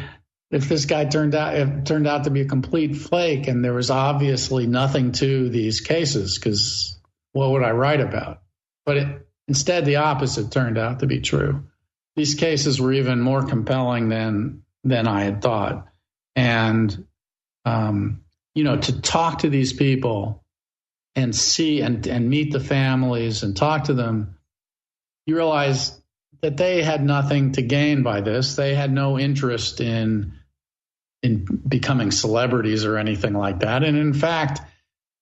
if this guy turned out to be a complete flake, and there was obviously nothing to these cases, because what would I write about? But instead, the opposite turned out to be true. These cases were even more compelling than I had thought. And, to talk to these people and see and meet the families and talk to them, you realize that they had nothing to gain by this. They had no interest in becoming celebrities or anything like that. And in fact,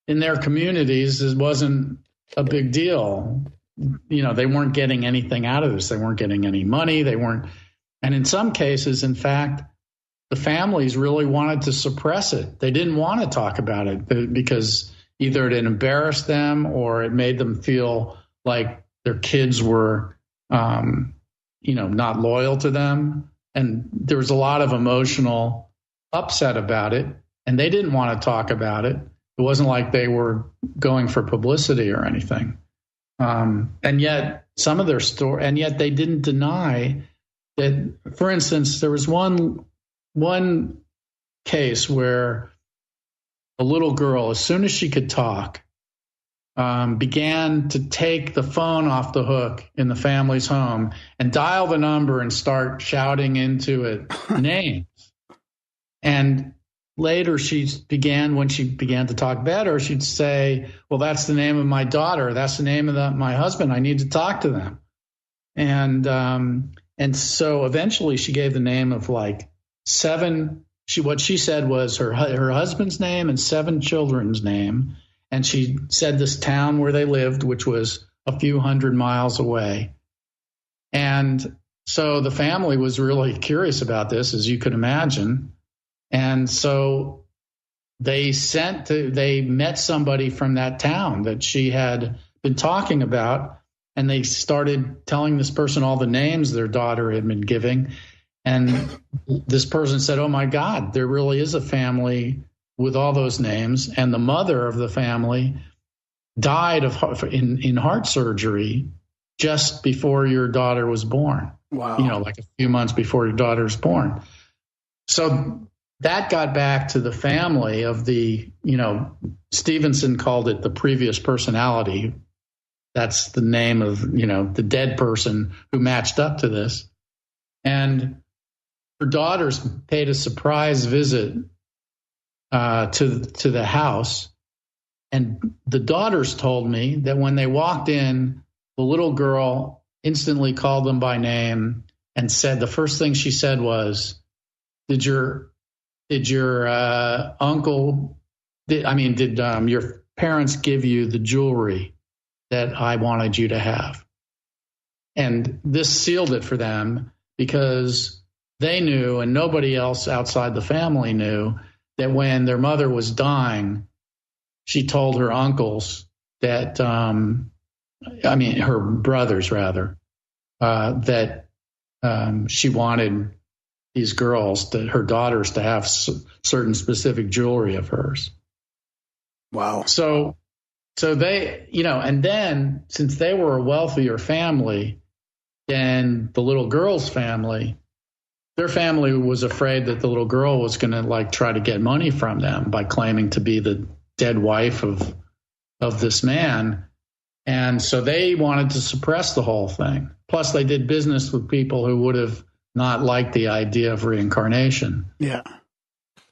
in their communities, it wasn't a big deal. They weren't getting anything out of this. They weren't getting any money. And in some cases, in fact, the families really wanted to suppress it. They didn't want to talk about it because either it embarrassed them or it made them feel like their kids were, not loyal to them. And there was a lot of emotional upset about it, and they didn't want to talk about it. It wasn't like they were going for publicity or anything. And yet some of their story, and yet they didn't deny that. For instance, there was one case where a little girl, as soon as she could talk, began to take the phone off the hook in the family's home and dial the number and start shouting into it names. And later when she began to talk better, she'd say, well, that's the name of my daughter. That's the name of my husband. I need to talk to them. And so eventually she gave the name of like 7. What she said was her husband's name and 7 children's name. And she said this town where they lived, which was a few hundred miles away. And so the family was really curious about this, as you could imagine. And so they met somebody from that town that she had been talking about. And they started telling this person all the names their daughter had been giving. And this person said, oh, my God, there really is a family with all those names. And the mother of the family died in heart surgery just before your daughter was born. Wow. Like a few months before your daughter was born. So that got back to the family of the, Stevenson called it the previous personality. That's the name of, the dead person who matched up to this. And her daughters paid a surprise visit to the house. And the daughters told me that when they walked in, the little girl instantly called them by name and said, the first thing she said was, did your parents give you the jewelry that I wanted you to have? And this sealed it for them, because they knew, and nobody else outside the family knew, that when their mother was dying, she told her uncles that, her brothers rather, that she wanted these girls, her daughters, to have certain specific jewelry of hers. Wow. So they, and then since they were a wealthier family than the little girl's family, their family was afraid that the little girl was going to try to get money from them by claiming to be the dead wife of this man. And so they wanted to suppress the whole thing. Plus, they did business with people who would have not liked the idea of reincarnation. Yeah.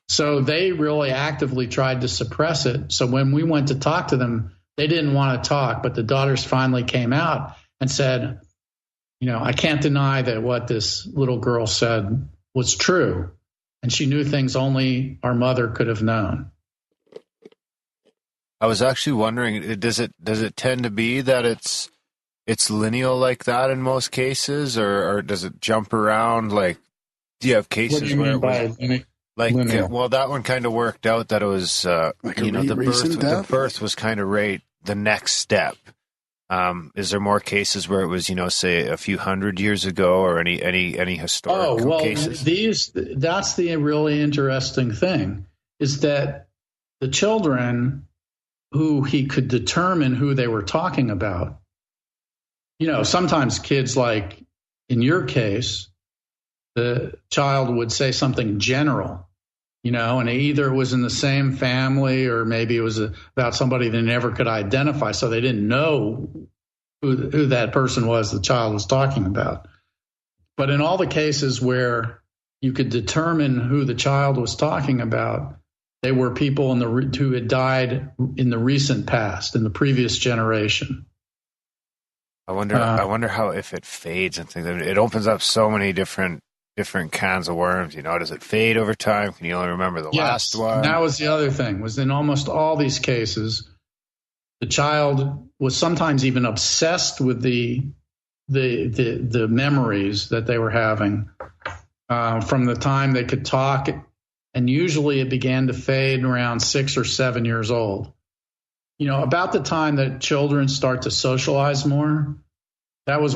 So they really actively tried to suppress it. So when we went to talk to them, they didn't want to talk, but the daughters finally came out and said, I can't deny that what this little girl said was true. And she knew things only our mother could have known. I was actually wondering, does it tend to be that it's lineal like that in most cases, or does it jump around? Like, do you have cases what do you where mean by lineal? Well, that one kind of worked out that it was, the birth was kind of right the next step. Is there more cases where it was, say a few hundred years ago, or any historical cases? That's the really interesting thing, is that the children who he could determine who they were talking about, sometimes kids, like in your case, the child would say something general, and either it was in the same family or maybe it was about somebody they never could identify. So they didn't know who that person was the child was talking about. But in all the cases where you could determine who the child was talking about, they were people who had died in the recent past, in the previous generation. I wonder how, if it fades and things. It opens up so many different cans of worms. Does it fade over time? Can you only remember the last one? That was the other thing, was in almost all these cases, the child was sometimes even obsessed with the memories that they were having from the time they could talk. And usually it began to fade around 6 or 7 years old. About the time that children start to socialize more, that was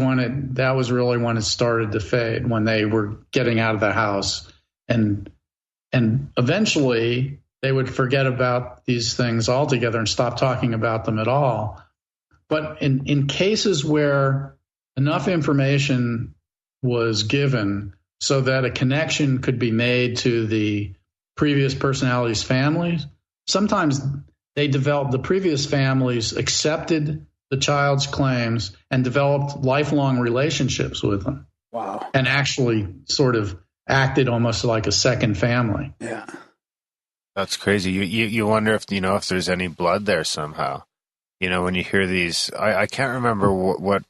really when it started to fade, when they were getting out of the house. And eventually they would forget about these things altogether and stop talking about them at all. But in cases where enough information was given so that a connection could be made to the previous personality's families, sometimes the previous families accepted the child's claims and developed lifelong relationships with them. Wow. And actually sort of acted almost like a second family. Yeah. That's crazy. You wonder if there's any blood there somehow. When you hear these, I can't remember what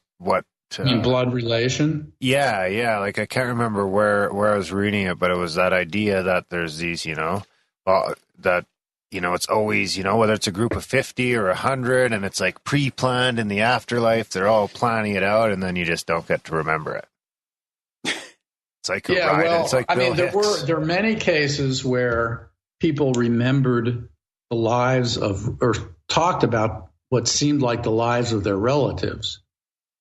You mean blood relation? Yeah. Like I can't remember where I was reading it, but it was that idea that there's these, that it's always, whether it's a group of 50 or 100, and it's like pre-planned in the afterlife. They're all planning it out, and then you just don't get to remember it. It's like a ride. Well, it's like there were many cases where people remembered the lives of, or talked about what seemed like the lives of their relatives,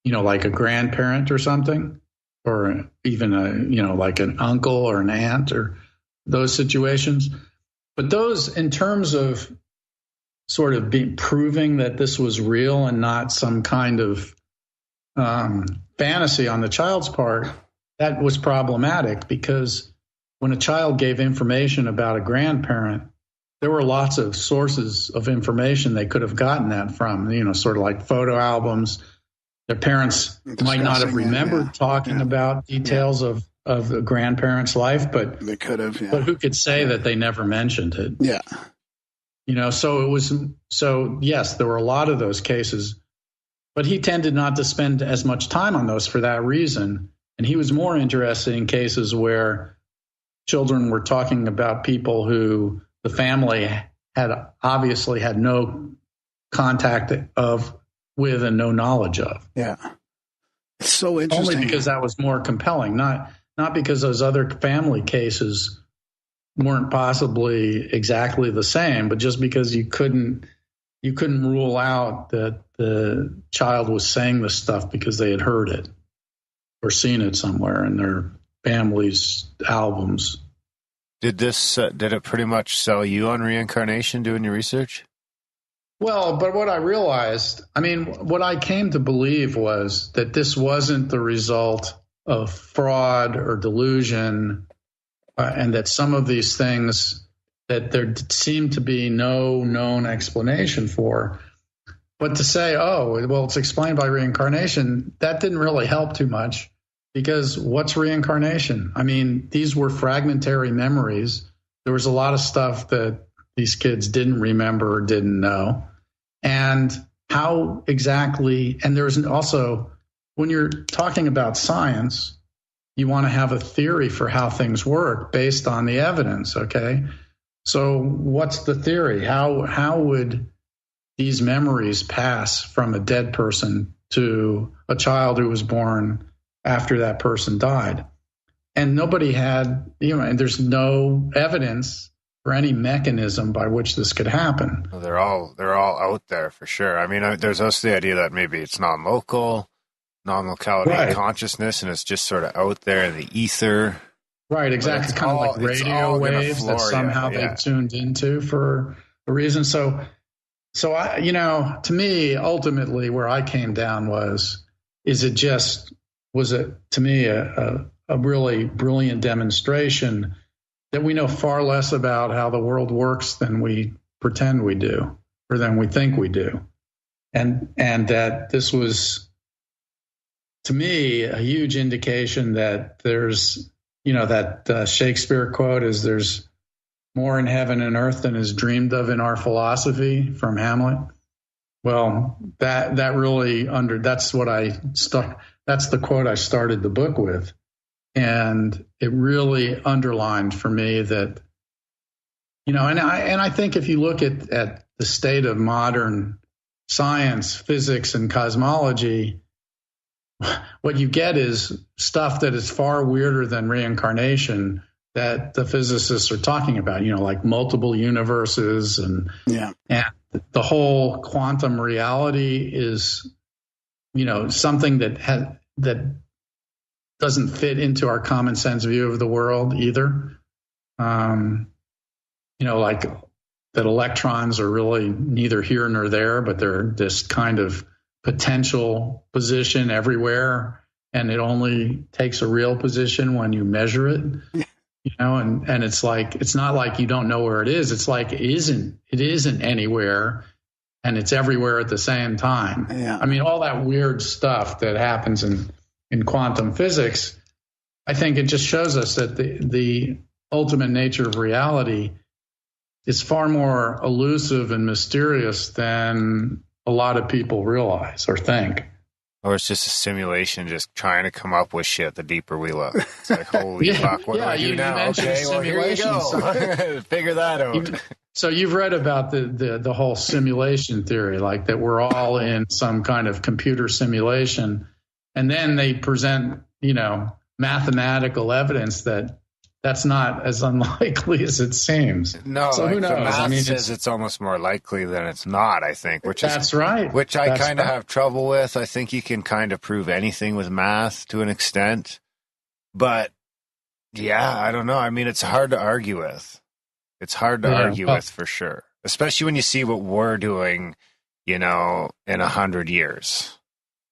like a grandparent or something, or even like an uncle or an aunt, or those situations. But those, in terms of sort of proving that this was real and not some kind of fantasy on the child's part, that was problematic, because when a child gave information about a grandparent, there were lots of sources of information they could have gotten that from, sort of like photo albums. Their parents might not have remembered talking about details of the grandparent's life, but they could have. Yeah. But who could say that they never mentioned it? Yeah. So yes, there were a lot of those cases, but he tended not to spend as much time on those for that reason. And he was more interested in cases where children were talking about people who the family had obviously had no contact with and no knowledge of. Yeah. It's so interesting. Only because that was more compelling, not because those other family cases weren't possibly exactly the same, but just because you couldn't rule out that the child was saying this stuff because they had heard it or seen it somewhere in their family's albums. Did it pretty much sell you on reincarnation doing your research? Well, but what I realized, what I came to believe was that this wasn't the result of fraud or delusion, and that some of these things that there seemed to be no known explanation for. But to say, it's explained by reincarnation, that didn't really help too much, because what's reincarnation? These were fragmentary memories. There was a lot of stuff that these kids didn't remember or didn't know. And how exactly, and there's also, when you're talking about science, you want to have a theory for how things work based on the evidence, okay? So what's the theory? How would these memories pass from a dead person to a child who was born after that person died? And nobody had, and there's no evidence for any mechanism by which this could happen. Well, they're all out there for sure. There's also the idea that maybe it's non-locality consciousness, and it's just sort of out there in the ether. Right, exactly. It's kind of like radio waves that somehow they tuned into for a reason. So I, to me, ultimately, where I came down was it to me a really brilliant demonstration that we know far less about how the world works than we pretend we do, or than we think we do. And that this was, to me, a huge indication that there's, that Shakespeare quote is, there's more in heaven and earth than is dreamed of in our philosophy, from Hamlet. Well, that really that's the quote I started the book with. And it really underlined for me that, and I think if you look at the state of modern science, physics, and cosmology, what you get is stuff that is far weirder than reincarnation that the physicists are talking about, like multiple universes and the whole quantum reality is, something that doesn't fit into our common sense view of the world either. Like that electrons are really neither here nor there, but they're this kind of potential position everywhere, and it only takes a real position when you measure it. And it's like, it's not like you don't know where it is. It's like it isn't anywhere, and it's everywhere at the same time. Yeah. All that weird stuff that happens in quantum physics, I think it just shows us that the ultimate nature of reality is far more elusive and mysterious than a lot of people realize or think. Or it's just a simulation just trying to come up with shit the deeper we look. It's like, holy fuck, what do I do now? Okay, well, here you go. Figure that out. So you've read about the whole simulation theory, like that we're all in some kind of computer simulation. And then they present, mathematical evidence that that's not as unlikely as it seems. No, so who knows? The math says it's almost more likely than it's not, I think. That's right. Which I kind of have trouble with. I think you can kind of prove anything with math to an extent. But, yeah, I don't know. I mean, it's hard to argue with. It's hard to argue with for sure. Especially when you see what we're doing, in 100 years.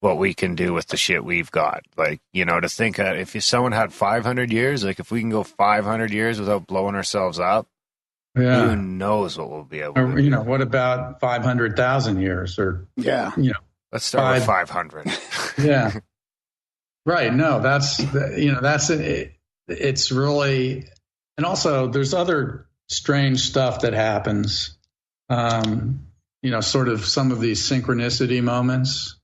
What we can do with the shit we've got. Like, to think that if someone had 500 years, like if we can go 500 years without blowing ourselves up, who knows what we'll be able to do. What about 500,000 years let's start with 500. Yeah. Right. No, it's really, and also there's other strange stuff that happens, sort of some of these synchronicity moments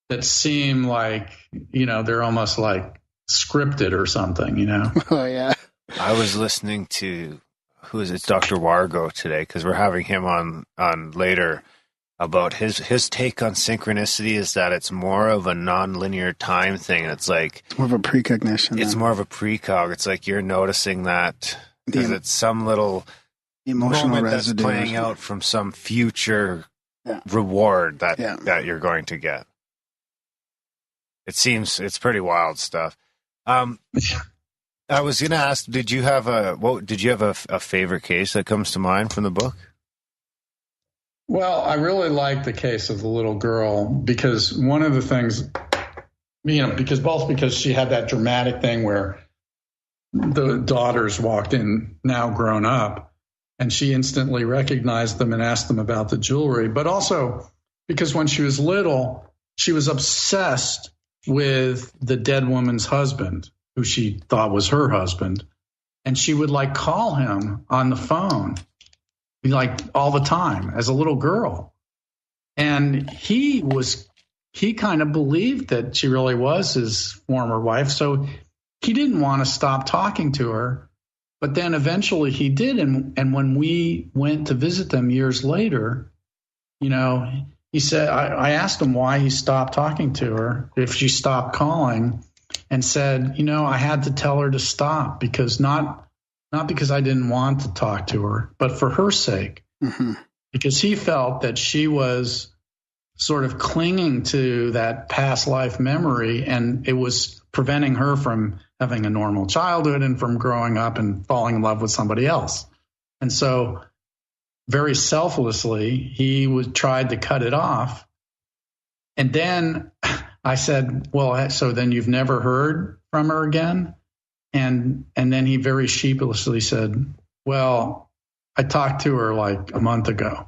that seem like, they're almost like scripted or something, Oh, yeah. I was listening to, it's Dr. Wargo today, because we're having him on later about his take on synchronicity is that it's more of a non-linear time thing. It's like... More of a precognition. It's more of a precog. It's like you're noticing that because it's some little emotional moment residue that's playing out from some future reward that you're going to get. It's pretty wild stuff. I was going to ask, did you have a favorite case that comes to mind from the book? Well, I really like the case of the little girl because one of the things, because she had that dramatic thing where the daughters walked in, now grown up, and she instantly recognized them and asked them about the jewelry. But also because when she was little, she was obsessed with the dead woman's husband, who she thought was her husband. And she would call him on the phone, all the time as a little girl. And he kind of believed that she really was his former wife. So he didn't want to stop talking to her. But then eventually he did. And when we went to visit them years later, he said, I asked him why he stopped talking to her, if she stopped calling, and said, I had to tell her to stop because not because I didn't want to talk to her, but for her sake, because he felt that she was sort of clinging to that past life memory and it was preventing her from having a normal childhood and from growing up and falling in love with somebody else. And so very selflessly, he tried to cut it off. And then I said, well, so then you've never heard from her again? And then he very sheepishly said, well, I talked to her a month ago.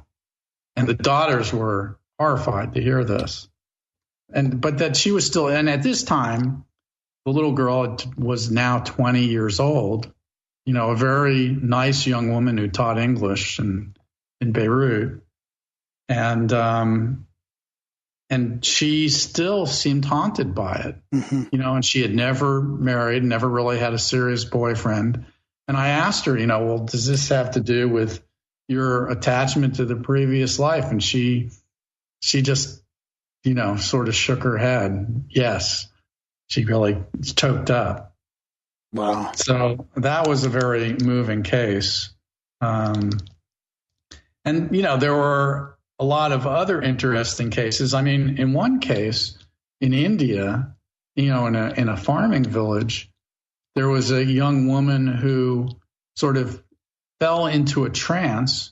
And the daughters were horrified to hear this. But that she was still, and at this time, the little girl was now 20 years old, a very nice young woman who taught English in Beirut. And she still seemed haunted by it, and she had never married, never really had a serious boyfriend. And I asked her, well, does this have to do with your attachment to the previous life? And she just, sort of shook her head. Yes. She really choked up. Wow. So that was a very moving case. And, there were a lot of other interesting cases. I mean, in one case in India, in a farming village, there was a young woman who sort of fell into a trance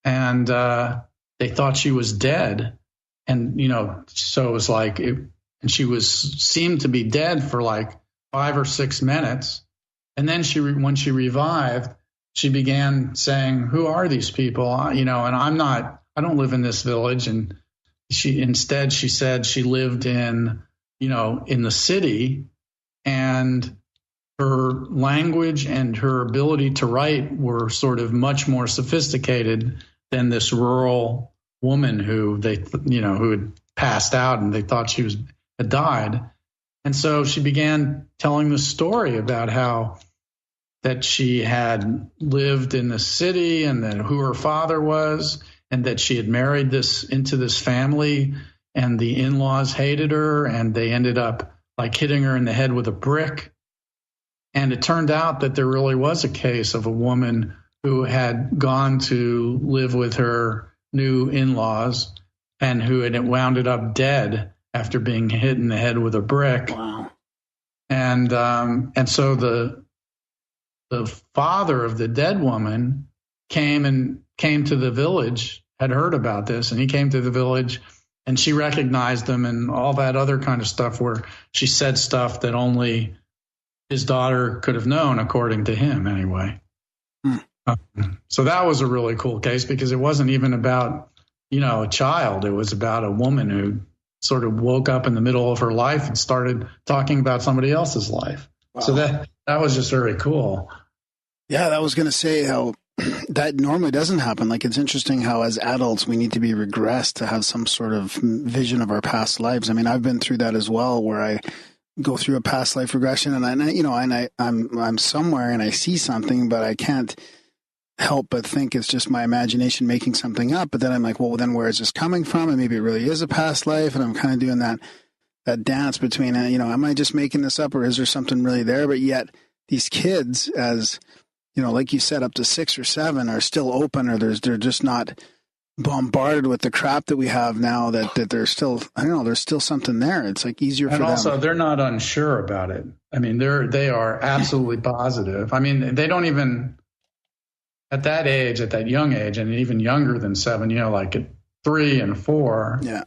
and they thought she was dead. And, so it was and she seemed to be dead for 5 or 6 minutes. And then when she revived, she began saying, who are these people? And I don't live in this village. And she said she lived in the city, and her language and her ability to write were sort of much more sophisticated than this rural woman who who had passed out and they thought she had died. And so she began telling the story about how that she had lived in the city and then who her father was, and that she had married into this family, and the in-laws hated her and they ended up like hitting her in the head with a brick. And it turned out that there really was a case of a woman who had gone to live with her new in-laws and who had wound up dead after being hit in the head with a brick. Wow. And so the father of the dead woman came to the village, had heard about this, and he came to the village, and she recognized him and all that other kind of stuff, where she said stuff that only his daughter could have known, according to him anyway. So that was a really cool case, because it wasn't even about, a child. It was about a woman who sort of woke up in the middle of her life and started talking about somebody else's life. Wow. So that was just very cool. Yeah, I was going to say how that normally doesn't happen. Like, it's interesting how as adults we need to be regressed to have some sort of vision of our past lives. I mean, I've been through that as well, where I go through a past life regression and I'm somewhere and I see something, but I can't help but think it's just my imagination making something up. But then I'm like, well, then where is this coming from? And maybe it really is a past life. And I'm kind of doing that dance between, am I just making this up, or is there something really there? But yet these kids, as like you said, up to 6 or 7 are still open, or they're just not bombarded with the crap that we have now, that they're still, there's still something there. It's like easier for them. And also they're not unsure about it. I mean, they are absolutely positive. I mean, they don't even, at that age, at that young age, and even younger than 7, like at 3 and 4, yeah,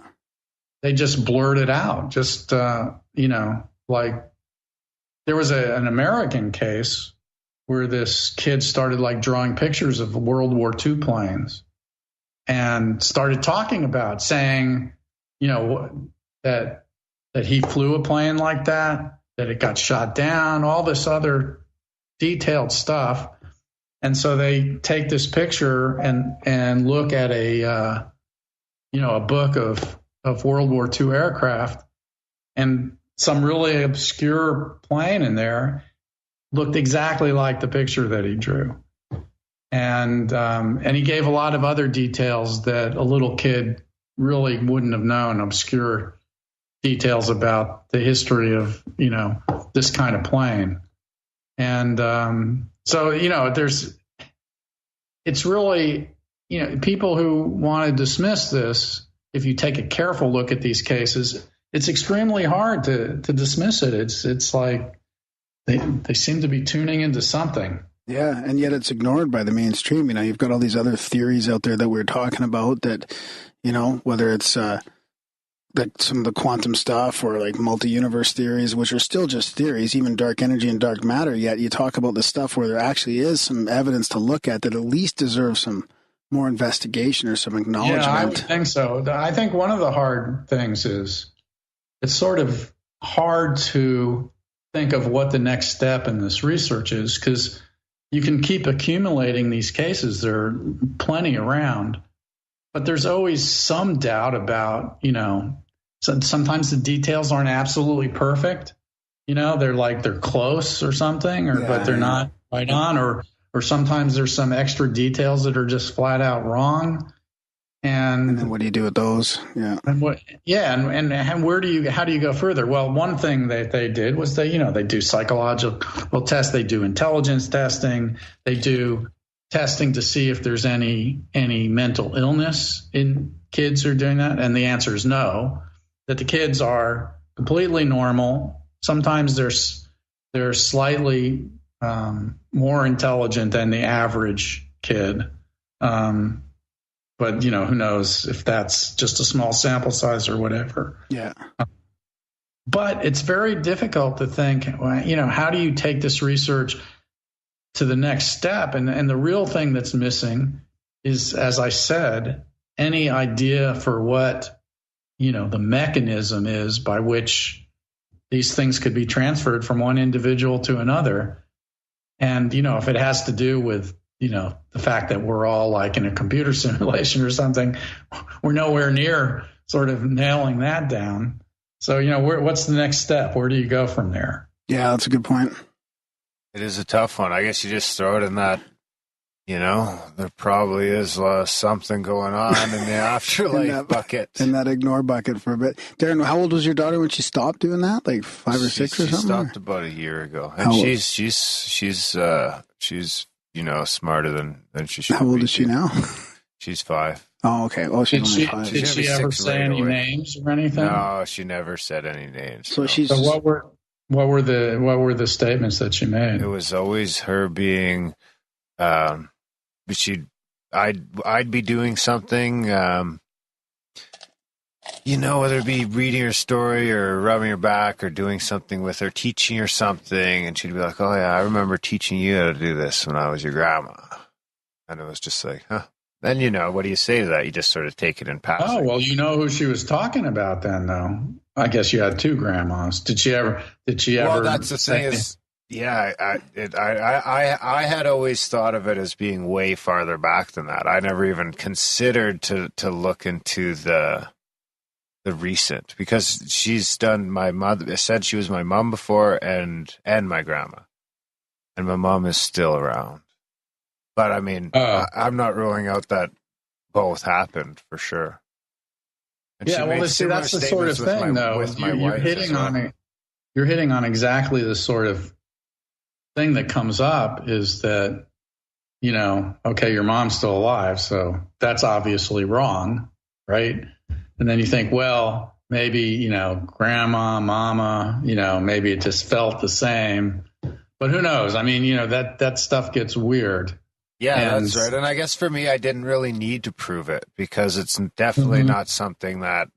they just blurt it out. Just, like there was an American case where this kid started like drawing pictures of World War II planes and started talking about saying, that he flew a plane like that it got shot down, all this other detailed stuff. And so they take this picture and look at a book of World War II aircraft, and some really obscure plane in there looked exactly like the picture that he drew. And he gave a lot of other details that a little kid really wouldn't have known, obscure details about the history of, this kind of plane. And so, it's really, people who want to dismiss this, if you take a careful look at these cases, it's extremely hard to dismiss it. It's like they seem to be tuning into something. Yeah, and yet it's ignored by the mainstream. You've got all these other theories out there that we're talking about that, whether it's like some of the quantum stuff or like multi-universe theories, which are still just theories, even dark energy and dark matter, yet you talk about the stuff where there actually is some evidence to look at that at least deserves some more investigation or some acknowledgement. Yeah, I would think so. I think one of the hard things is it's sort of hard to think of what the next step in this research is, because you can keep accumulating these cases. There are plenty around, but there's always some doubt about, sometimes the details aren't absolutely perfect. They're close or something, but they're not right on, or sometimes there's some extra details that are just flat out wrong. And then what do you do with those? Yeah. And how do you go further? Well, one thing that they did was they do psychological tests, they do intelligence testing, they do testing to see if there's any mental illness in kids who are doing that. And the answer is no, that the kids are completely normal. Sometimes they're slightly more intelligent than the average kid. But, who knows if that's just a small sample size or whatever. Yeah. But it's very difficult to think, how do you take this research to the next step? And the real thing that's missing is, as I said, any idea for what, the mechanism is by which these things could be transferred from one individual to another. And, if it has to do with, the fact that we're all like in a computer simulation or something, we're nowhere near sort of nailing that down. So, what's the next step? Where do you go from there? Yeah, that's a good point. It is a tough one. I guess you just throw it in that, there probably is something going on in the afterlife bucket. In that ignore bucket for a bit. Darren, how old was your daughter when she stopped doing that? Like 5 or 6 or something? She stopped about a year ago. And she's smarter than she should be. How old is she now? She's 5. Oh, okay. Oh, she's only 5. Did she ever say any names or anything? No, she never said any names. So So what were the statements that she made? It was always her being, I'd be doing something, whether it be reading her story or rubbing her back or doing something with her, teaching her something, and she'd be like, "Oh yeah, I remember teaching you how to do this when I was your grandma," and it was just like, huh. Then what do you say to that? You just sort of take it in passing. Oh well, you know who she was talking about then, though. I guess you had 2 grandmas. Did she ever? Well, that's the thing is, yeah, I had always thought of it as being way farther back than that. I never even considered to look into the recent, because she's done my mother. Said she was my mom before and my grandma, and my mom is still around. But I mean, I'm not ruling out that both happened for sure. And yeah, well, see, that's the sort of thing, though. You're hitting on exactly the sort of thing that comes up is that, okay, your mom's still alive, so that's obviously wrong, right? And then you think, well, maybe, grandma, mama, maybe it just felt the same. But who knows? I mean, that stuff gets weird. Yeah, that's right. And I guess for me, I didn't really need to prove it because it's definitely not something that,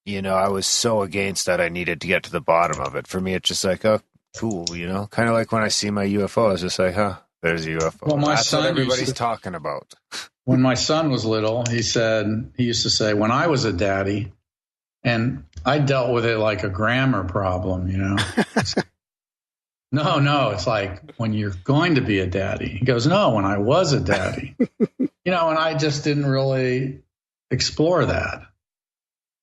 I was so against that I needed to get to the bottom of it. For me, it's just like, oh, cool, kind of like when I see my UFO, it's just like, huh, there's a UFO. Well, that's what everybody's talking about. When my son was little, he used to say, when I was a daddy, and I dealt with it like a grammar problem, No, it's like when you're going to be a daddy. He goes, no, when I was a daddy. And I just didn't really explore that.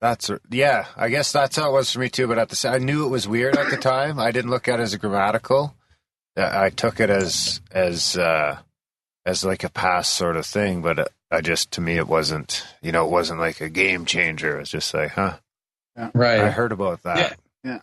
I guess that's how it was for me too. But I knew it was weird at the time. I didn't look at it as a grammatical. I took it as like a past sort of thing. But to me, it wasn't, it wasn't like a game changer. It was just like, huh. Yeah. Right. I heard about that. Yeah.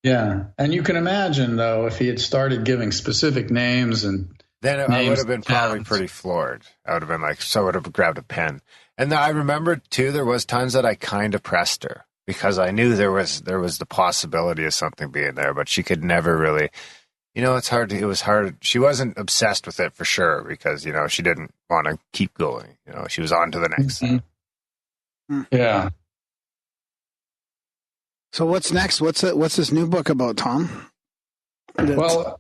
Yeah, and you can imagine, though, if he had started giving specific names and then I would have been probably pretty floored. I would have been like, so I would have grabbed a pen. And I remember, too, there was times that I kind of pressed her because I knew there was the possibility of something being there, but she could never really, it's hard. It was hard. She wasn't obsessed with it for sure because, she didn't want to keep going. She was on to the next thing. Yeah. So what's next? What's this new book about, Tom? Well,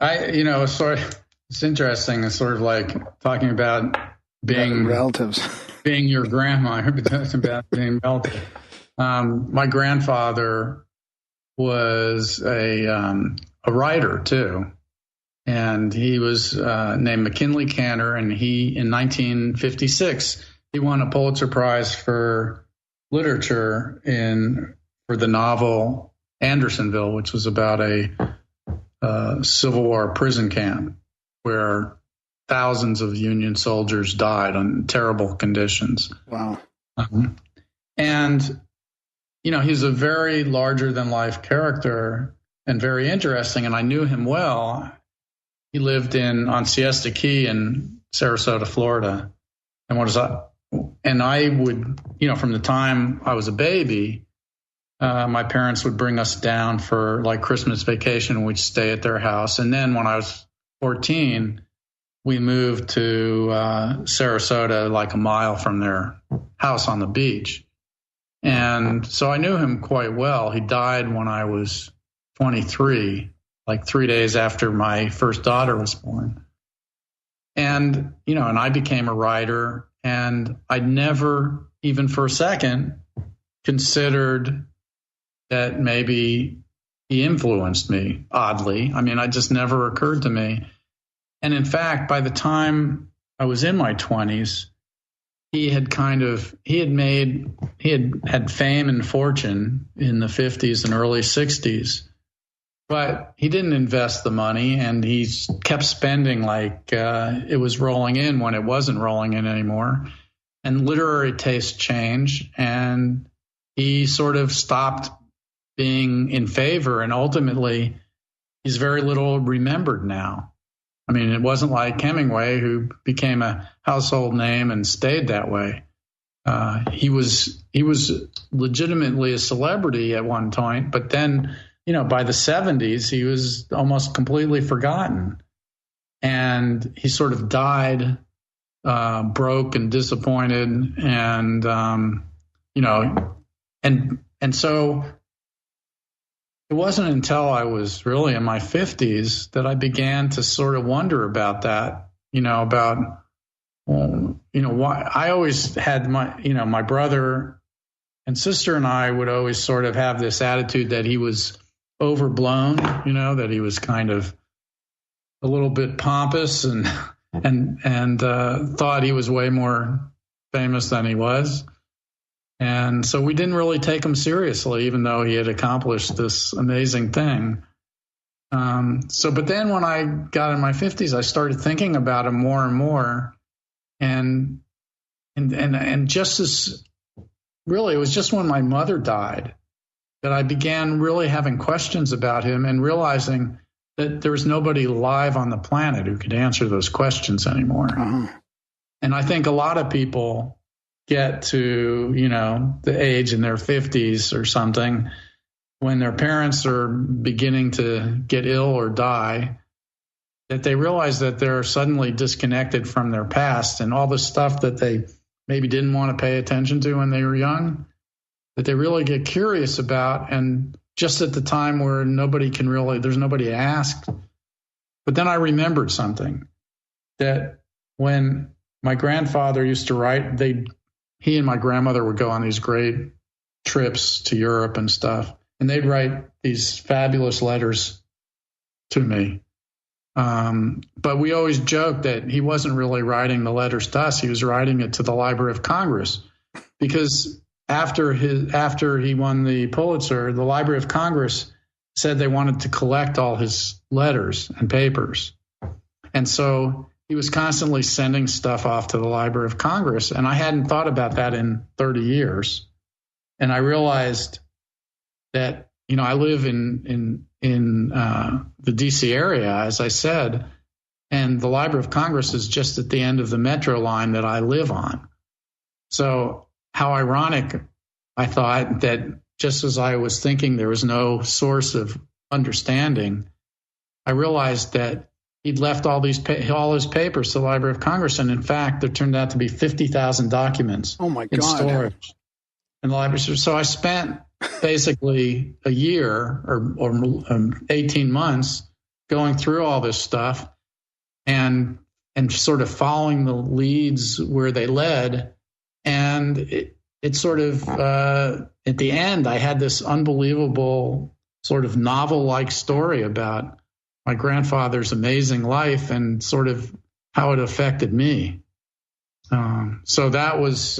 it's interesting. It's sort of like talking about being relatives, being your grandma, about being relative. My grandfather was a writer too, and he was named McKinley Cantor, and in 1956 he won a Pulitzer Prize for literature for the novel Andersonville, which was about a Civil War prison camp where thousands of Union soldiers died in terrible conditions. Wow. And, he's a very larger than life character and very interesting. And I knew him well. He lived on Siesta Key in Sarasota, Florida. And I would, from the time I was a baby, my parents would bring us down for like Christmas vacation, and we'd stay at their house. And then when I was 14, we moved to Sarasota, like a mile from their house on the beach. And so I knew him quite well. He died when I was 23, like 3 days after my first daughter was born. And, and I became a writer, and I'd never, even for a second, considered that maybe he influenced me, oddly. I mean, it just never occurred to me. And in fact, by the time I was in my 20s, he had fame and fortune in the 50s and early 60s, but he didn't invest the money, and he kept spending like it was rolling in when it wasn't rolling in anymore. And literary tastes change, and he sort of stopped being in favor, and ultimately he's very little remembered now. I mean, it wasn't like Hemingway, who became a household name and stayed that way. He was legitimately a celebrity at one point, but then, by the 70s, he was almost completely forgotten. And he sort of died broke and disappointed. And, and so it wasn't until I was really in my 50s that I began to sort of wonder about that, why I always had my brother and sister and I would always sort of have this attitude that he was overblown, that he was kind of a little bit pompous and thought he was way more famous than he was. And so we didn't really take him seriously, even though he had accomplished this amazing thing. But then when I got in my 50s, I started thinking about him more and more. And just as really, it was just when my mother died that I began really having questions about him and realizing that there was nobody alive on the planet who could answer those questions anymore. Uh-huh. And I think a lot of people get to, the age in their 50s or something when their parents are beginning to get ill or die, that they realize that they're suddenly disconnected from their past and all the stuff that they maybe didn't want to pay attention to when they were young, that they really get curious about. And just at the time where there's nobody to ask. But then I remembered something, that when my grandfather used to write, he and my grandmother would go on these great trips to Europe and stuff, and they'd write these fabulous letters to me. But we always joked that he wasn't really writing the letters to us. He was writing it to the Library of Congress, because after he won the Pulitzer, the Library of Congress said they wanted to collect all his letters and papers. And so he was constantly sending stuff off to the Library of Congress. And I hadn't thought about that in 30 years. And I realized that, I live in the DC area, as I said, and the Library of Congress is just at the end of the metro line that I live on. So how ironic, I thought, that just as I was thinking there was no source of understanding, I realized that he'd left all his papers to the Library of Congress, and in fact, there turned out to be 50,000 documents in storage in the library. So I spent basically a year or 18 months going through all this stuff and sort of following the leads where they led. And it sort of, at the end, I had this unbelievable sort of novel-like story about my grandfather's amazing life and sort of how it affected me. So that was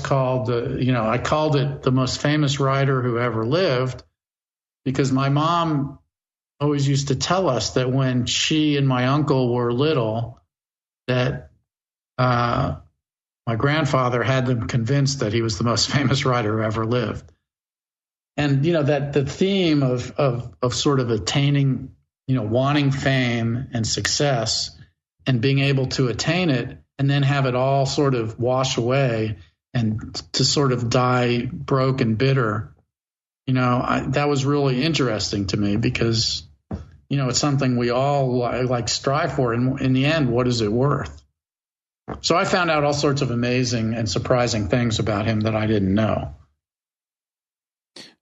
called, I called it the most famous writer who ever lived, because my mom always used to tell us that when she and my uncle were little, that my grandfather had them convinced that he was the most famous writer who ever lived. And, that the theme of sort of attaining, wanting fame and success and being able to attain it and then have it all sort of wash away and to sort of die broke and bitter, that was really interesting to me, because, it's something we all like strive for. And in the end, what is it worth? So I found out all sorts of amazing and surprising things about him that I didn't know.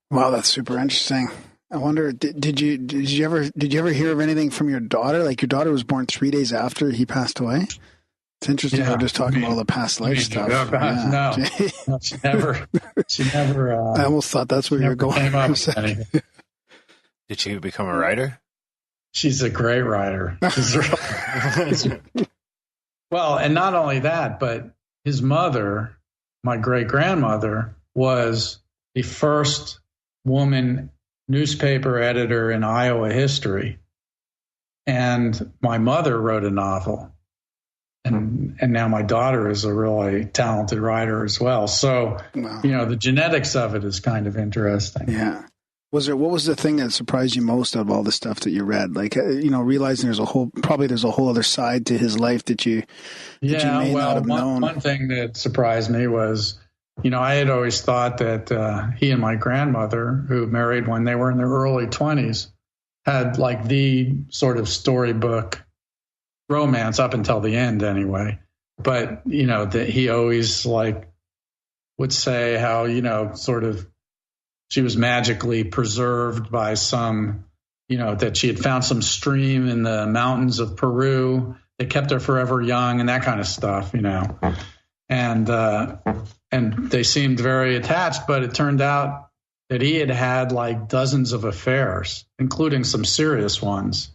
Wow, that's super interesting. I wonder, did you ever hear of anything from your daughter? Like, your daughter was born 3 days after he passed away. It's interesting. We're just talking about all the past life stuff. No, she never. I almost thought that's where you were going. Did she become a writer? She's a great writer. Well, and not only that, but his mother, my great-grandmother, was the first woman newspaper editor in Iowa history. And my mother wrote a novel. And now my daughter is a really talented writer as well. So, Wow. The genetics of it is kind of interesting. Yeah. What was the thing that surprised you most of all the stuff that you read? Like, realizing there's a whole other side to his life that you may not have known. One thing that surprised me was, I had always thought that he and my grandmother, who married when they were in their early 20s, had like the sort of storybook romance up until the end anyway. But, that he always would say how, sort of she was magically preserved by some, that she had found some stream in the mountains of Peru that kept her forever young and that kind of stuff, And they seemed very attached, but it turned out that he had like dozens of affairs, including some serious ones.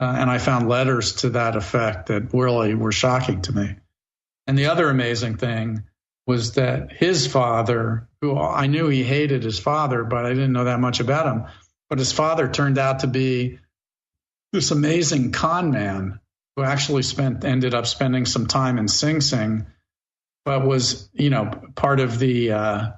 And I found letters to that effect that really were shocking to me. And the other amazing thing was that his father, who I knew he hated his father, but I didn't know that much about him. But his father turned out to be this amazing con man who actually ended up spending some time in Sing Sing, but was, part of the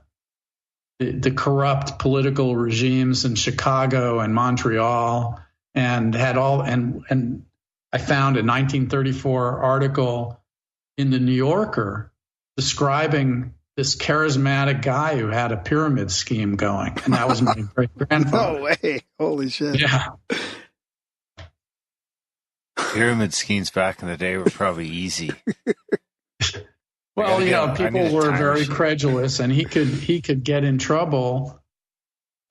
corrupt political regimes in Chicago and Montreal, and had all, and I found a 1934 article in the New Yorker describing this charismatic guy who had a pyramid scheme going. And that was my great-grandfather. No way. Holy shit. Yeah. Pyramid schemes back in the day were probably easy. Well, people were very credulous, and he could get in trouble,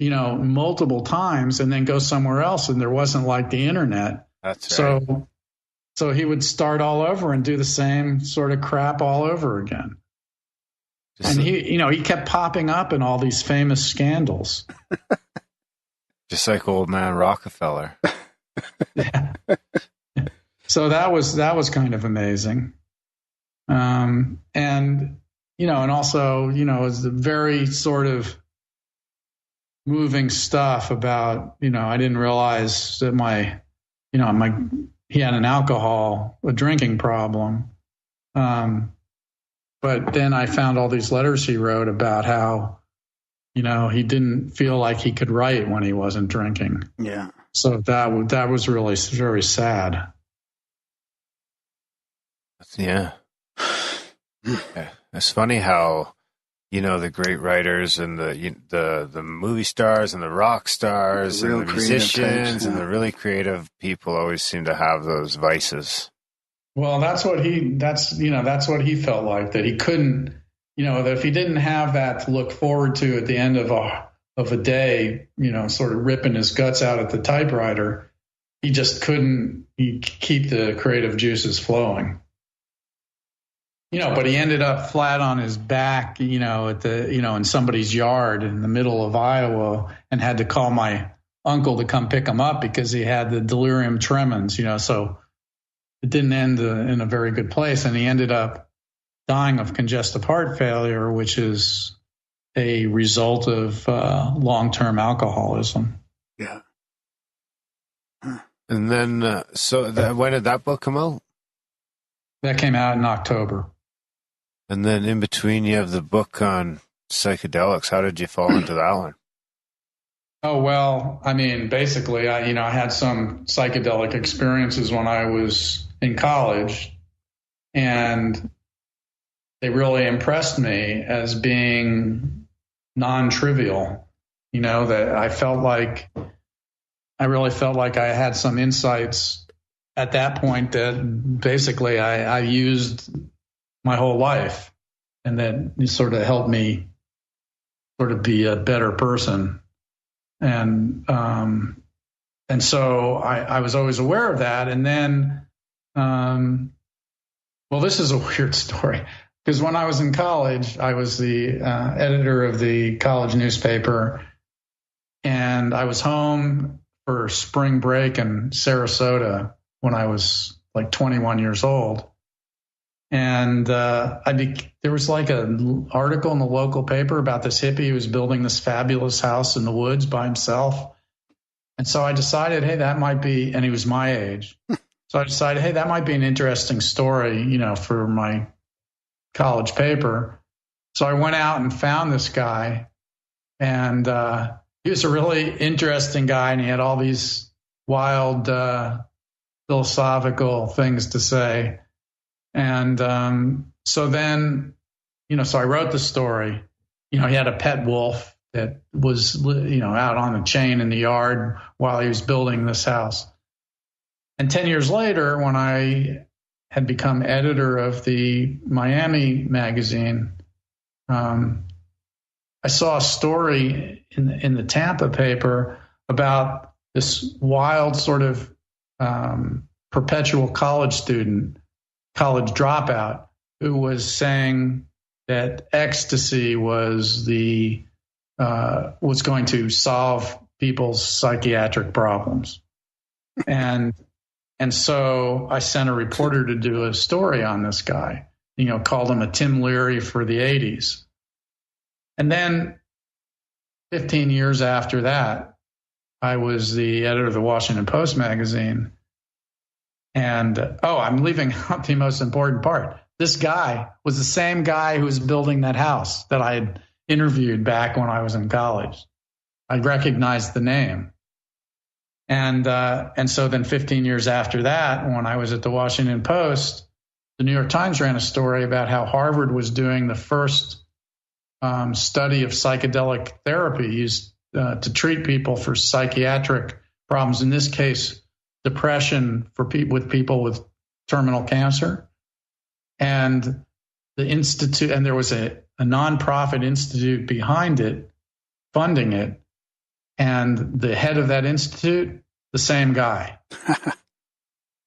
multiple times and then go somewhere else, and there wasn't like the internet. That's right. So he would start all over and do the same sort of crap all over again. And he kept popping up in all these famous scandals. Just like old man Rockefeller. Yeah. So that was kind of amazing. And also, it's the very sort of moving stuff about, I didn't realize that he had a drinking problem. But then I found all these letters he wrote about how, he didn't feel like he could write when he wasn't drinking. Yeah. So that was really very sad. Yeah. It's funny how, the great writers and the movie stars and the rock stars and the musicians types, and the really creative people always seem to have those vices. Well, that's what he felt like, that he couldn't, that if he didn't have that to look forward to at the end of a day, sort of ripping his guts out at the typewriter, he just couldn't keep the creative juices flowing. But he ended up flat on his back, at the, in somebody's yard in the middle of Iowa, and had to call my uncle to come pick him up because he had the delirium tremens, so it didn't end in a very good place. And he ended up dying of congestive heart failure, which is a result of long-term alcoholism. Yeah. And then, when did that book come out? That came out in October. And then in between, you have the book on psychedelics. How did you fall into that one? Oh, well, basically, I had some psychedelic experiences when I was in college, and they really impressed me as being non-trivial. That I really felt like I had some insights at that point that basically I used my whole life, and that sort of helped me sort of be a better person. And so I was always aware of that. And then, this is a weird story, because when I was in college, I was the editor of the college newspaper, and I was home for spring break in Sarasota when I was like 21 years old. And there was like an article in the local paper about this hippie who was building this fabulous house in the woods by himself. And so I decided, hey, that might be, and he was my age. So I decided, hey, that might be an interesting story, for my college paper. So I went out and found this guy, and he was a really interesting guy, and he had all these wild philosophical things to say. And so then, so I wrote the story. He had a pet wolf that was, out on a chain in the yard while he was building this house. And 10 years later, when I had become editor of the Miami magazine, I saw a story in the Tampa paper about this wild sort of perpetual college dropout, who was saying that ecstasy was was going to solve people's psychiatric problems. And so I sent a reporter to do a story on this guy, called him a Tim Leary for the 80s. And then 15 years after that, I was the editor of the Washington Post magazine. And, I'm leaving out the most important part. This guy was the same guy who was building that house that I had interviewed back when I was in college. I recognized the name. And so then 15 years after that, when I was at the Washington Post, the New York Times ran a story about how Harvard was doing the first study of psychedelic therapy used to treat people for psychiatric problems, in this case, depression for people with terminal cancer. And the institute, and there was a nonprofit institute behind it, funding it. And the head of that institute, the same guy.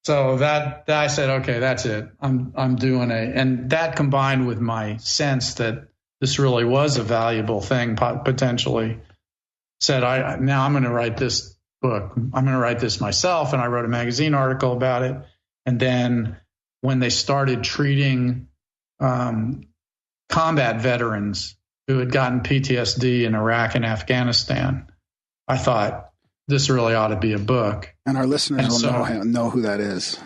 So that I said, okay, that's it. I'm doing and that combined with my sense that this really was a valuable thing, potentially, said, now I'm going to write this book. I'm going to write this myself. And I wrote a magazine article about it. And then when they started treating combat veterans who had gotten PTSD in Iraq and Afghanistan, I thought this really ought to be a book. And our listeners will know who that is.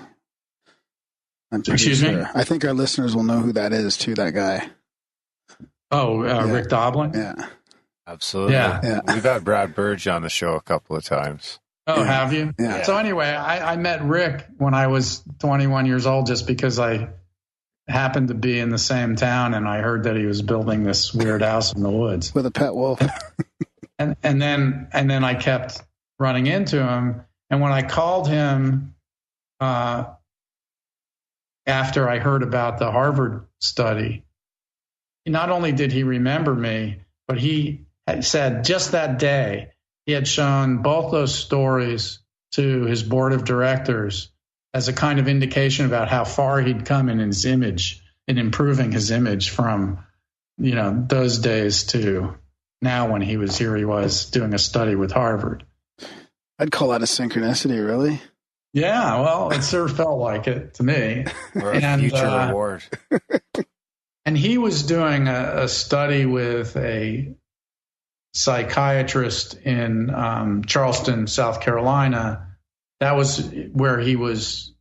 Excuse me? I think our listeners will know who that is, too, that guy. Oh, yeah. Rick Doblin? Yeah. Absolutely. Yeah. We've had Brad Burge on the show a couple of times. Oh, have you? Yeah. So anyway, I met Rick when I was 21 years old just because I happened to be in the same town, and I heard that he was building this weird house in the woods. With a pet wolf. And then I kept running into him. And when I called him after I heard about the Harvard study, not only did he remember me, but he had said just that day he had shown both those stories to his board of directors as a kind of indication about how far he'd come in his image, in improving his image from, those days to now when he was doing a study with Harvard. I'd call that a synchronicity, really. Yeah, well, it sort of felt like it to me. Or a future reward. And he was doing a study with a psychiatrist in Charleston, South Carolina. That was where he was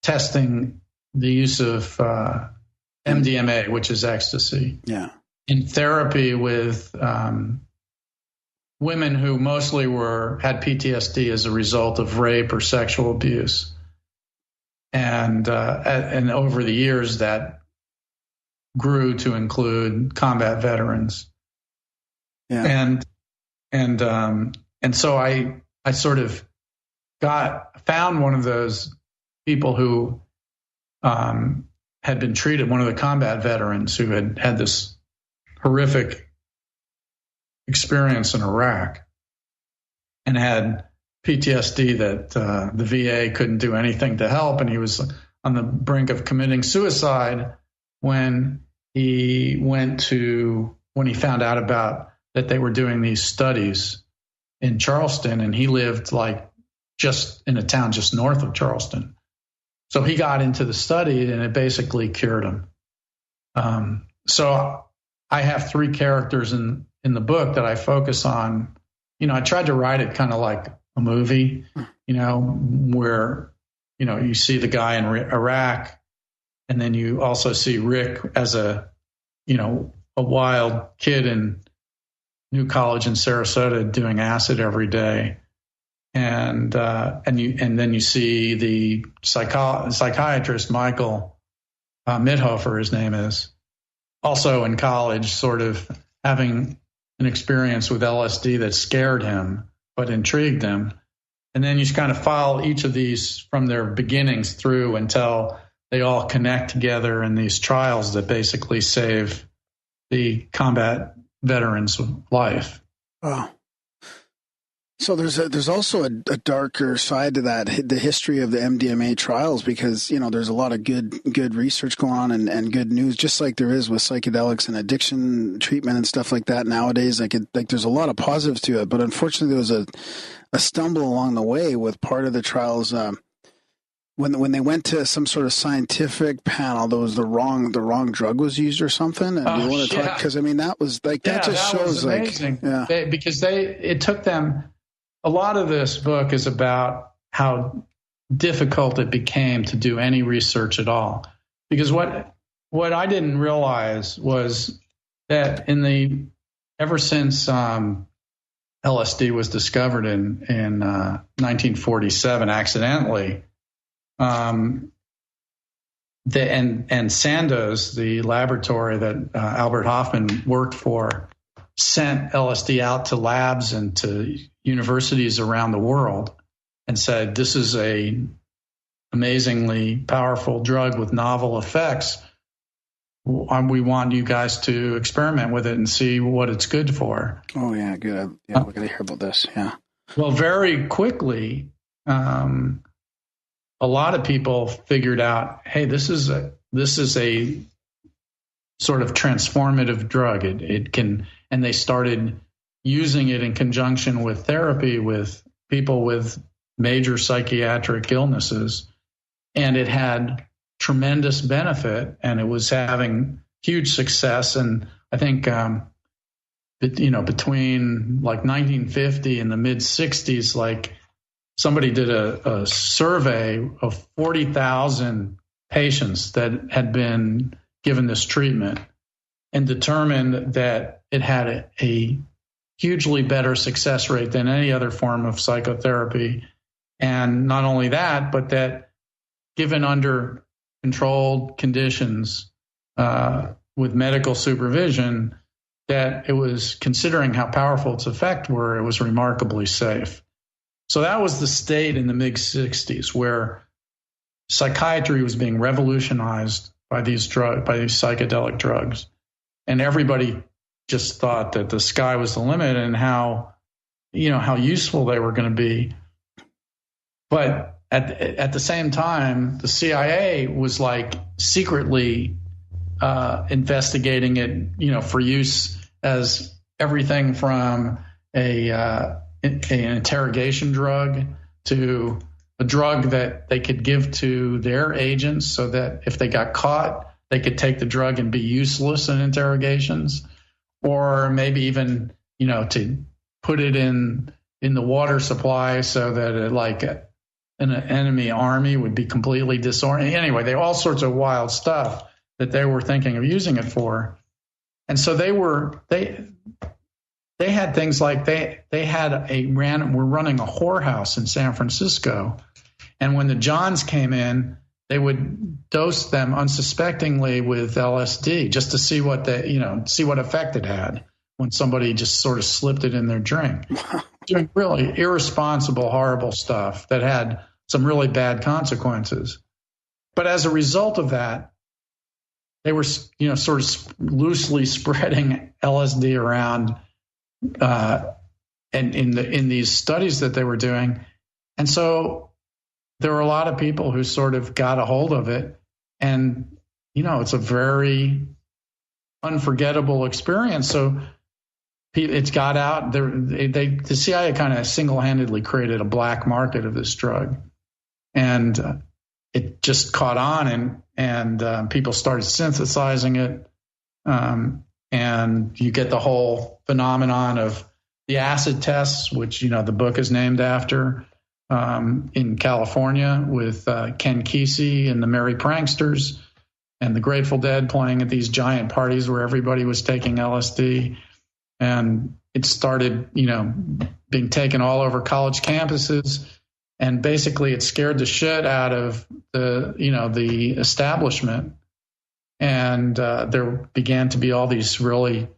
testing the use of MDMA, which is ecstasy. Yeah. In therapy with women who mostly had PTSD as a result of rape or sexual abuse. And over the years, that grew to include combat veterans. Yeah. And so I sort of found one of those people who had been treated, one of the combat veterans who had this horrific experience in Iraq and had PTSD that the VA couldn't do anything to help. And he was on the brink of committing suicide when he found out about that they were doing these studies in Charleston, and he lived just in a town just north of Charleston. So he got into the study, and it basically cured him. So I have 3 characters in the book that I focus on. I tried to write it kind of like a movie, where, you see the guy in Iraq, and then you also see Rick as a wild kid in New College in Sarasota doing acid every day. And then you see the psychiatrist, Michael Mithofer, his name is, also in college, sort of having an experience with LSD that scared him but intrigued him. And then you kind of follow each of these from their beginnings through until they all connect together in these trials that basically save the combat veterans' life. Wow. So there's also a darker side to that, the history of the MDMA trials, because, there's a lot of good research going on and good news, just like there is with psychedelics and addiction treatment and stuff like that nowadays. Like there's a lot of positives to it, but unfortunately there was a stumble along the way with part of the trials. When they went to some sort of scientific panel, there was the wrong drug was used or something. And you want to talk, because that was like, that just shows amazing. Because it took them. A lot of this book is about how difficult it became to do any research at all. Because what I didn't realize was that ever since LSD was discovered in 1947 accidentally, and Sandoz, the laboratory that Albert Hofmann worked for, sent LSD out to labs and to universities around the world and said, this is a amazingly powerful drug with novel effects. We want you guys to experiment with it and see what it's good for. Oh, yeah, good. Yeah, we're going to hear about this, yeah. Well, very quickly, a lot of people figured out, hey, this is a sort of transformative drug. It can, and they started using it in conjunction with therapy with people with major psychiatric illnesses, and it had tremendous benefit, and it was having huge success. And I think, between like 1950 and the mid 60s, like somebody did a survey of 40,000 patients that had been given this treatment and determined that it had a hugely better success rate than any other form of psychotherapy. And not only that, but that given under controlled conditions with medical supervision, that it was, considering how powerful its effects were, it was remarkably safe. So that was the state in the mid-60s where psychiatry was being revolutionized by these psychedelic drugs. And everybody just thought that the sky was the limit and how useful they were going to be. But at the same time, the CIA was like secretly investigating it, for use as everything from an interrogation drug to a drug that they could give to their agents so that if they got caught, they could take the drug and be useless in interrogations, or maybe even, to put it in the water supply so that an enemy army would be completely disoriented. Anyway, they all sorts of wild stuff that they were thinking of using it for. And so they had things like we're running a whorehouse in San Francisco. And when the Johns came in, they would dose them unsuspectingly with LSD just to see what effect it had when somebody just sort of slipped it in their drink. Doing really irresponsible, horrible stuff that had some really bad consequences. But as a result of that, they were, sort of loosely spreading LSD around and in these studies that they were doing. And so there were a lot of people who sort of got a hold of it. And, it's a very unforgettable experience. So it's got out. The CIA kind of single-handedly created a black market of this drug. And it just caught on, and people started synthesizing it. And you get the whole phenomenon of the acid tests, which, the book is named after, in California with Ken Kesey and the Merry Pranksters and the Grateful Dead playing at these giant parties where everybody was taking LSD. And it started, being taken all over college campuses. And basically it scared the shit out of the establishment. And there began to be all these really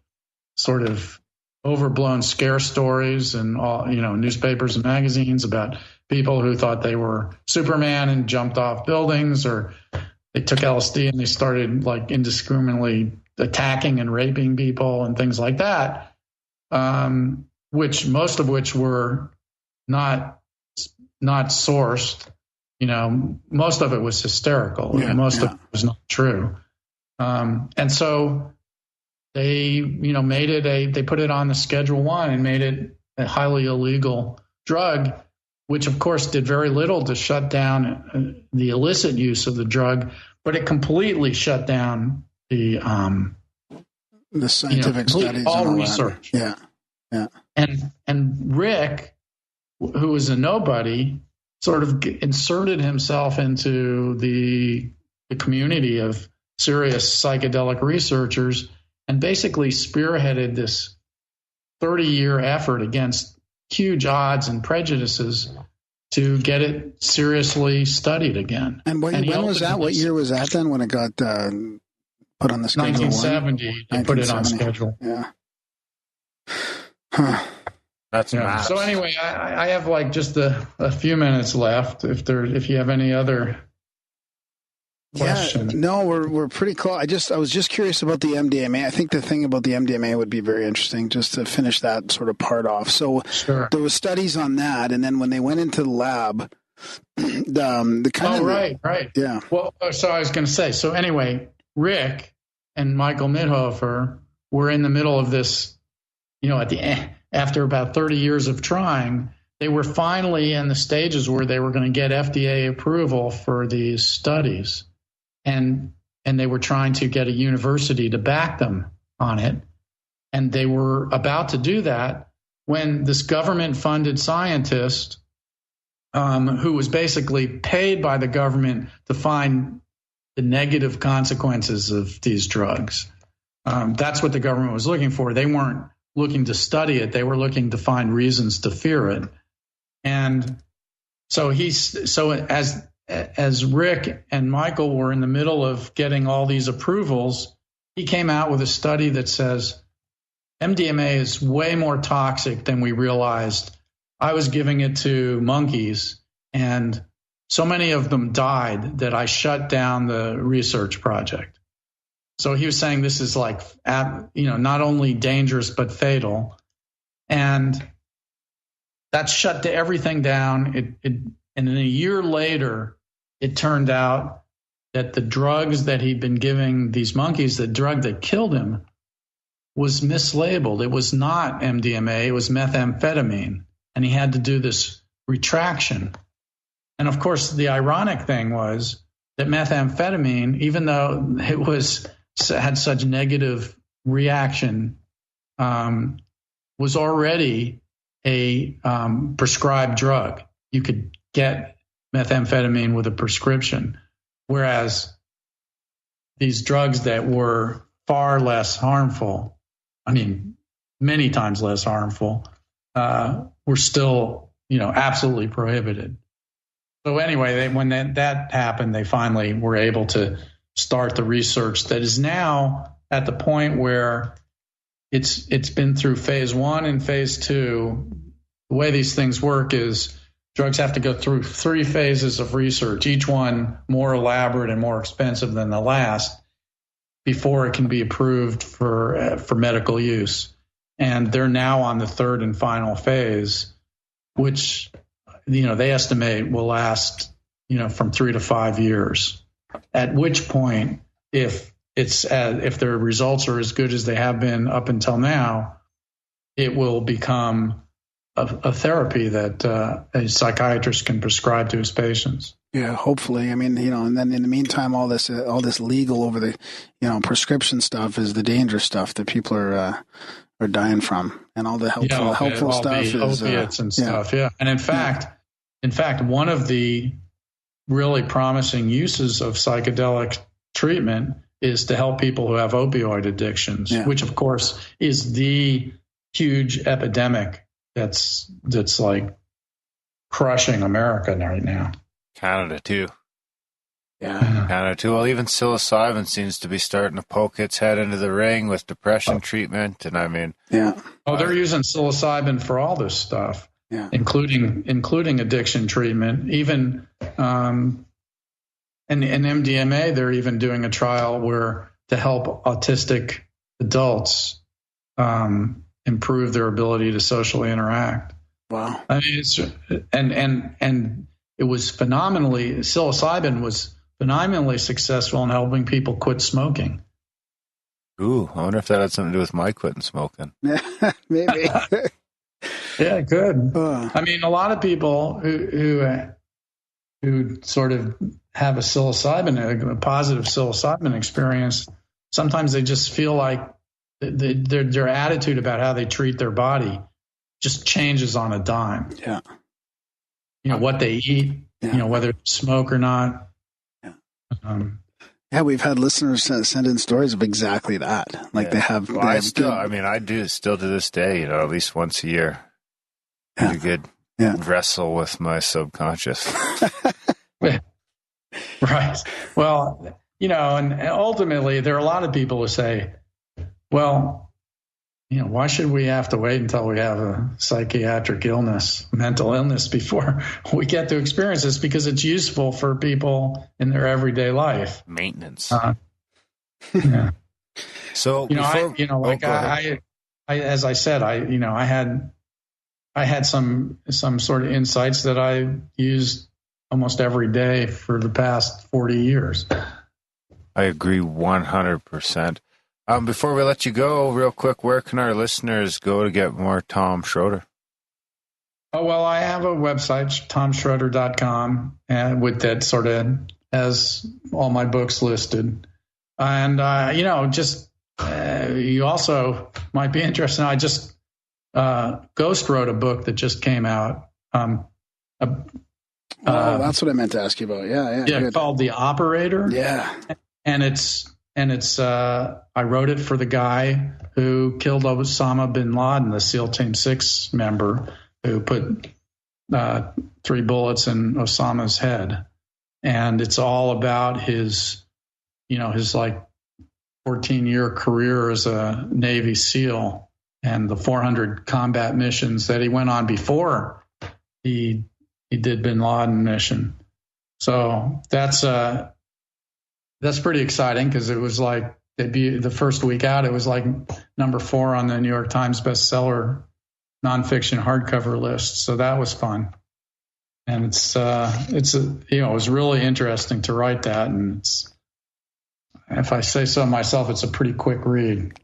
sort of overblown scare stories and all, newspapers and magazines about people who thought they were Superman and jumped off buildings, or they took LSD and they started like indiscriminately attacking and raping people and things like that, most of which were not sourced. Most of it was hysterical. Yeah, most of it was not true. And so they, made it they put it on the Schedule I and made it a highly illegal drug, which of course did very little to shut down the illicit use of the drug, but it completely shut down the scientific studies, all and all research. That. Yeah. And Rick, who was a nobody, sort of inserted himself into the community of serious psychedelic researchers and basically spearheaded this 30-year effort against huge odds and prejudices to get it seriously studied again. And when was that? What year was that then when it got put on the schedule? 1970. They put it on schedule. Yeah. Huh. That's massive. So anyway, I have like just a few minutes left. If you have any other questions. Yeah, no, we're pretty close. I was just curious about the MDMA. I think the thing about the MDMA would be very interesting, just to finish that sort of part off. So sure. There was studies on that, and then when they went into the lab, the kind of right. Yeah. Well, so I was going to say. So anyway, Rick and Michael Mithoefer were in the middle of this. At the end, after about 30 years of trying, they were finally in the stages where they were going to get FDA approval for these studies. And they were trying to get a university to back them on it. And they were about to do that when this government-funded scientist, who was basically paid by the government to find the negative consequences of these drugs. That's what the government was looking for. They weren't looking to study it. They were looking to find reasons to fear it. And so as Rick and Michael were in the middle of getting all these approvals, he came out with a study that says MDMA is way more toxic than we realized. I was giving it to monkeys, and so many of them died that I shut down the research project. So he was saying this is like, not only dangerous, but fatal. And that shut everything down. And then a year later, it turned out that the drugs that he'd been giving these monkeys, the drug that killed him, was mislabeled. It was not MDMA, it was methamphetamine. And he had to do this retraction. And of course, the ironic thing was that methamphetamine, even though it had such negative reaction, was already a prescribed drug. You could get methamphetamine with a prescription, whereas these drugs that were far less harmful, many times less harmful, were still, absolutely prohibited. So anyway, when that happened, they finally were able to start the research that is now at the point where it's been through phase 1 and phase 2. The way these things work is drugs have to go through 3 phases of research, each one more elaborate and more expensive than the last, before it can be approved for medical use. And they're now on the 3rd and final phase, which they estimate will last from 3 to 5 years. At which point, if their results are as good as they have been up until now, it will become a therapy that a psychiatrist can prescribe to his patients. Yeah, hopefully. I mean, and then in the meantime, all this legal over the, prescription stuff is the dangerous stuff that people are dying from, and all the helpful all stuff the is opiates and stuff. Yeah, and in fact, one of the really promising uses of psychedelic treatment is to help people who have opioid addictions, which of course is the huge epidemic that's like crushing America right now. Canada too. Yeah. Canada too. Well, even psilocybin seems to be starting to poke its head into the ring with depression treatment, and I mean, they're using psilocybin for all this stuff, including addiction treatment, even and MDMA. They're even doing a trial where to help autistic adults improve their ability to socially interact. Wow. I mean, and it was psilocybin was phenomenally successful in helping people quit smoking. Ooh, I wonder if that had something to do with my quitting smoking. Maybe. Yeah, good. I mean, a lot of people who sort of have a positive psilocybin experience, sometimes they just feel like their attitude about how they treat their body just changes on a dime. Yeah. What they eat, whether they smoke or not. Yeah. We've had listeners send in stories of exactly that. Like they have. Well, I do still to this day, at least once a year. Yeah. You could wrestle with my subconscious. Right. Well, and ultimately there are a lot of people who say, well, why should we have to wait until we have a psychiatric illness, mental illness before we get to experience this? Because it's useful for people in their everyday life. Maintenance. Yeah. So, I as I said, I had some sort of insights that I used almost every day for the past 40 years. I agree 100%. Before we let you go, real quick, where can our listeners go to get more Tom Shroder? Oh, well, I have a website, tomshroder.com, and with that sort of has all my books listed. And, you also might be interested. I just Ghost wrote a book that just came out. That's what I meant to ask you about. Yeah. Called The Operator. Yeah. And it's I wrote it for the guy who killed Osama bin Laden, the SEAL Team 6 member who put 3 bullets in Osama's head. And it's all about his like 14-year career as a Navy SEAL and the 400 combat missions that he went on before he did bin Laden mission. So that's pretty exciting because it was like the first week out, it was like number 4 on the New York Times bestseller nonfiction hardcover list. So that was fun. And it was really interesting to write that. And if I say so myself, it's a pretty quick read.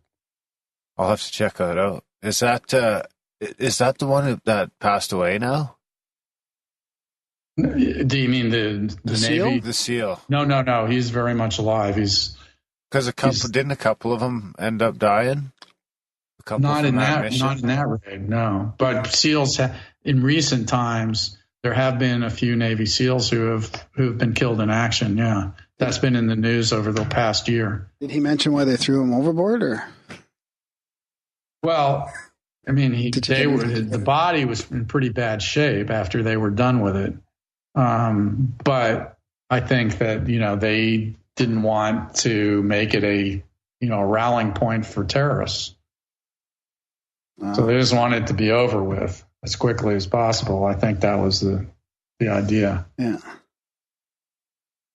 I'll have to check that out. Is that the one that passed away now? Do you mean the Navy? The SEAL? No. He's very much alive. Didn't a couple of them end up dying? Not in that raid, no. But SEALs in recent times, there have been a few Navy SEALs who've been killed in action. Yeah, that's been in the news over the past year. Did he mention why they threw him overboard, or? Well, I mean, the body was in pretty bad shape after they were done with it. But I think that they didn't want to make it a rallying point for terrorists. So they just wanted it to be over with as quickly as possible. I think that was the idea. Yeah.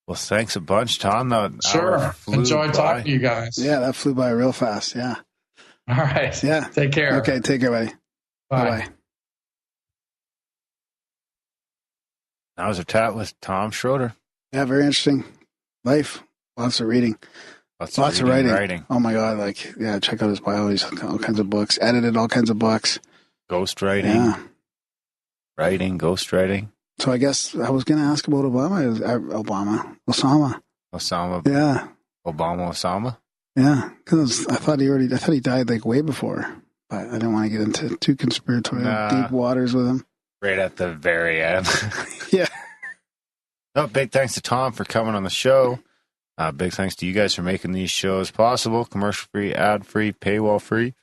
Well, thanks a bunch, Tom. Sure. Enjoyed talking to you guys. Yeah, that flew by real fast. Yeah. All right. Yeah. Take care. Okay. Take care, buddy. Bye. Bye. That was a chat with Tom Shroder. Yeah, very interesting. Life. Lots of reading. Lots of writing. Oh my God! Check out his bio. He's all kinds of books. Edited all kinds of books. Ghostwriting. Yeah. Writing, ghostwriting. So I guess I was going to ask about Osama. Osama. Yeah. Osama. Yeah, because I thought he died like way before, but I didn't want to get into too conspiratorial deep waters with him. Right at the very end. Yeah. No, big thanks to Tom for coming on the show. Big thanks to you guys for making these shows possible. Commercial-free, ad-free, paywall-free,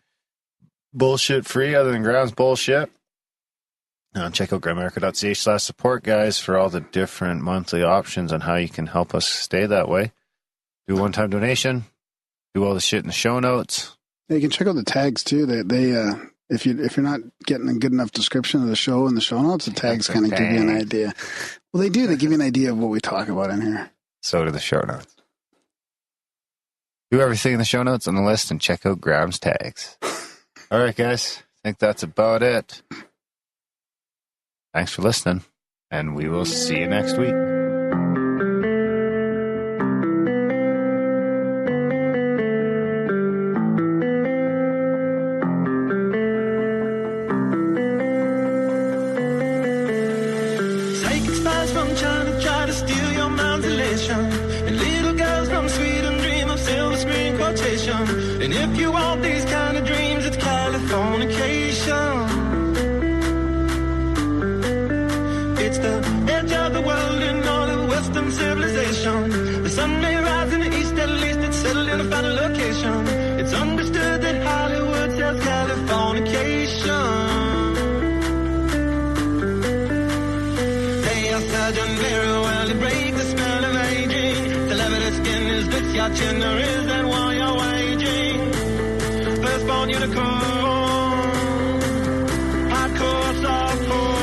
bullshit-free, other than Ground's bullshit. Check out grimerica.ca/support, guys, for all the different monthly options on how you can help us stay that way. Do a one-time donation. Do all the shit in the show notes. Yeah, you can check out the tags, too. They if you're not getting a good enough description of the show in the show notes, the tags kind of give you an idea. Well, they do. They give you an idea of what we talk about in here. So do the show notes. Do everything in the show notes on the list and check out Graham's tags. All right, guys. I think that's about it. Thanks for listening, and we will see you next week. Psychic spies from China try to steal your mind's elation, and little girls from Sweden dream of silver screen quotation. And if you want these kind of dreams, it's Californication. It's the edge of the world in all of Western civilization. The sun may rise in the east, at least it's settled in a final location. It's understood that Hollywood sells Californication. They are surgeon very well to break the spell of aging. The leather skin is this, your chin, or is that war you're waging? Firstborn unicorn, hardcore softcore.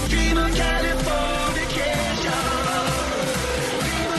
Dream of Californication. Dream of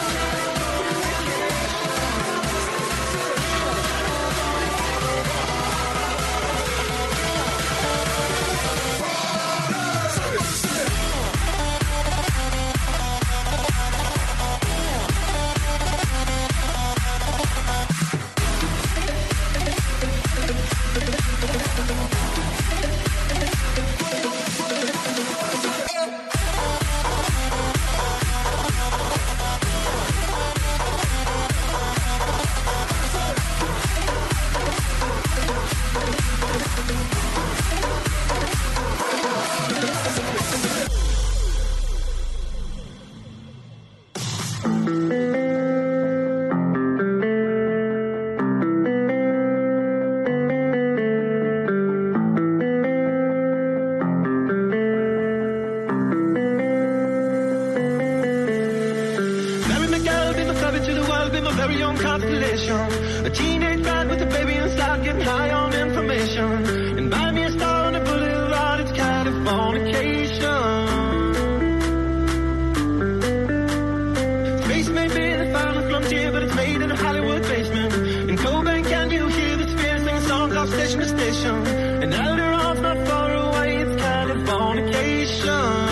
very own constellation. A teenage bride with a baby inside, getting high on information. And buy me a star on the boulevard, it's Californication. Space may be the final frontier, but it's made in a Hollywood basement. In Cobain, can you hear the sphere singing songs off station to station? And Alderon's not far away, it's Californication.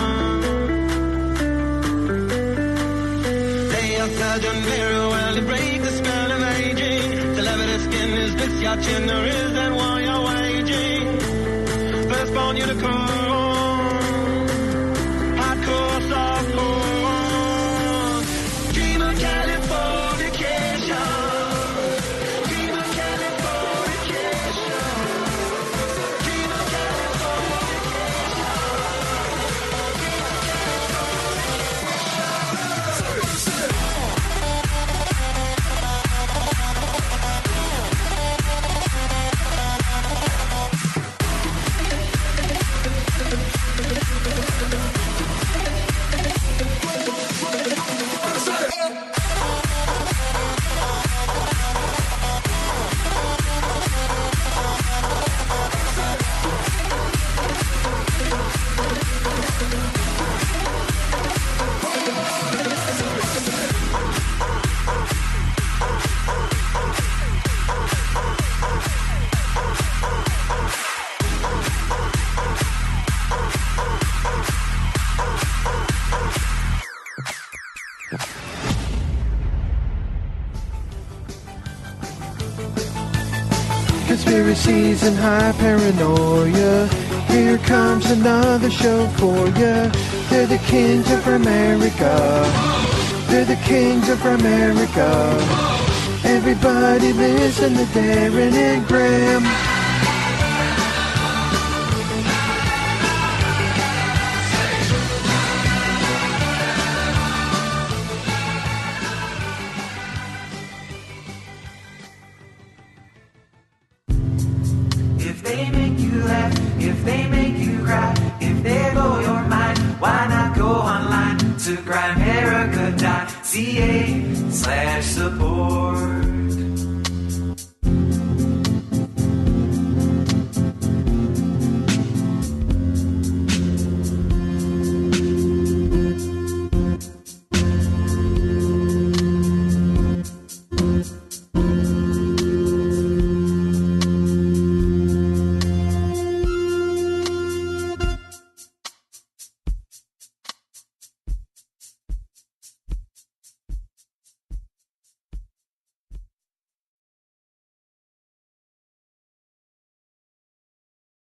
Surgeon very well to break the spell of aging. The leather skin is this your chin, or is that war you're waging? Firstborn unicorn, hardcore softcore. Dream of Californication. Dream of Californication. Dream of Conspiracies and high paranoia. Here comes another show for ya. They're the kings of Grimerica. They're the kings of Grimerica. Everybody listen to Darren and Graham. If they make you laugh, if they make you cry, if they blow your mind, why not go online to Grimerica?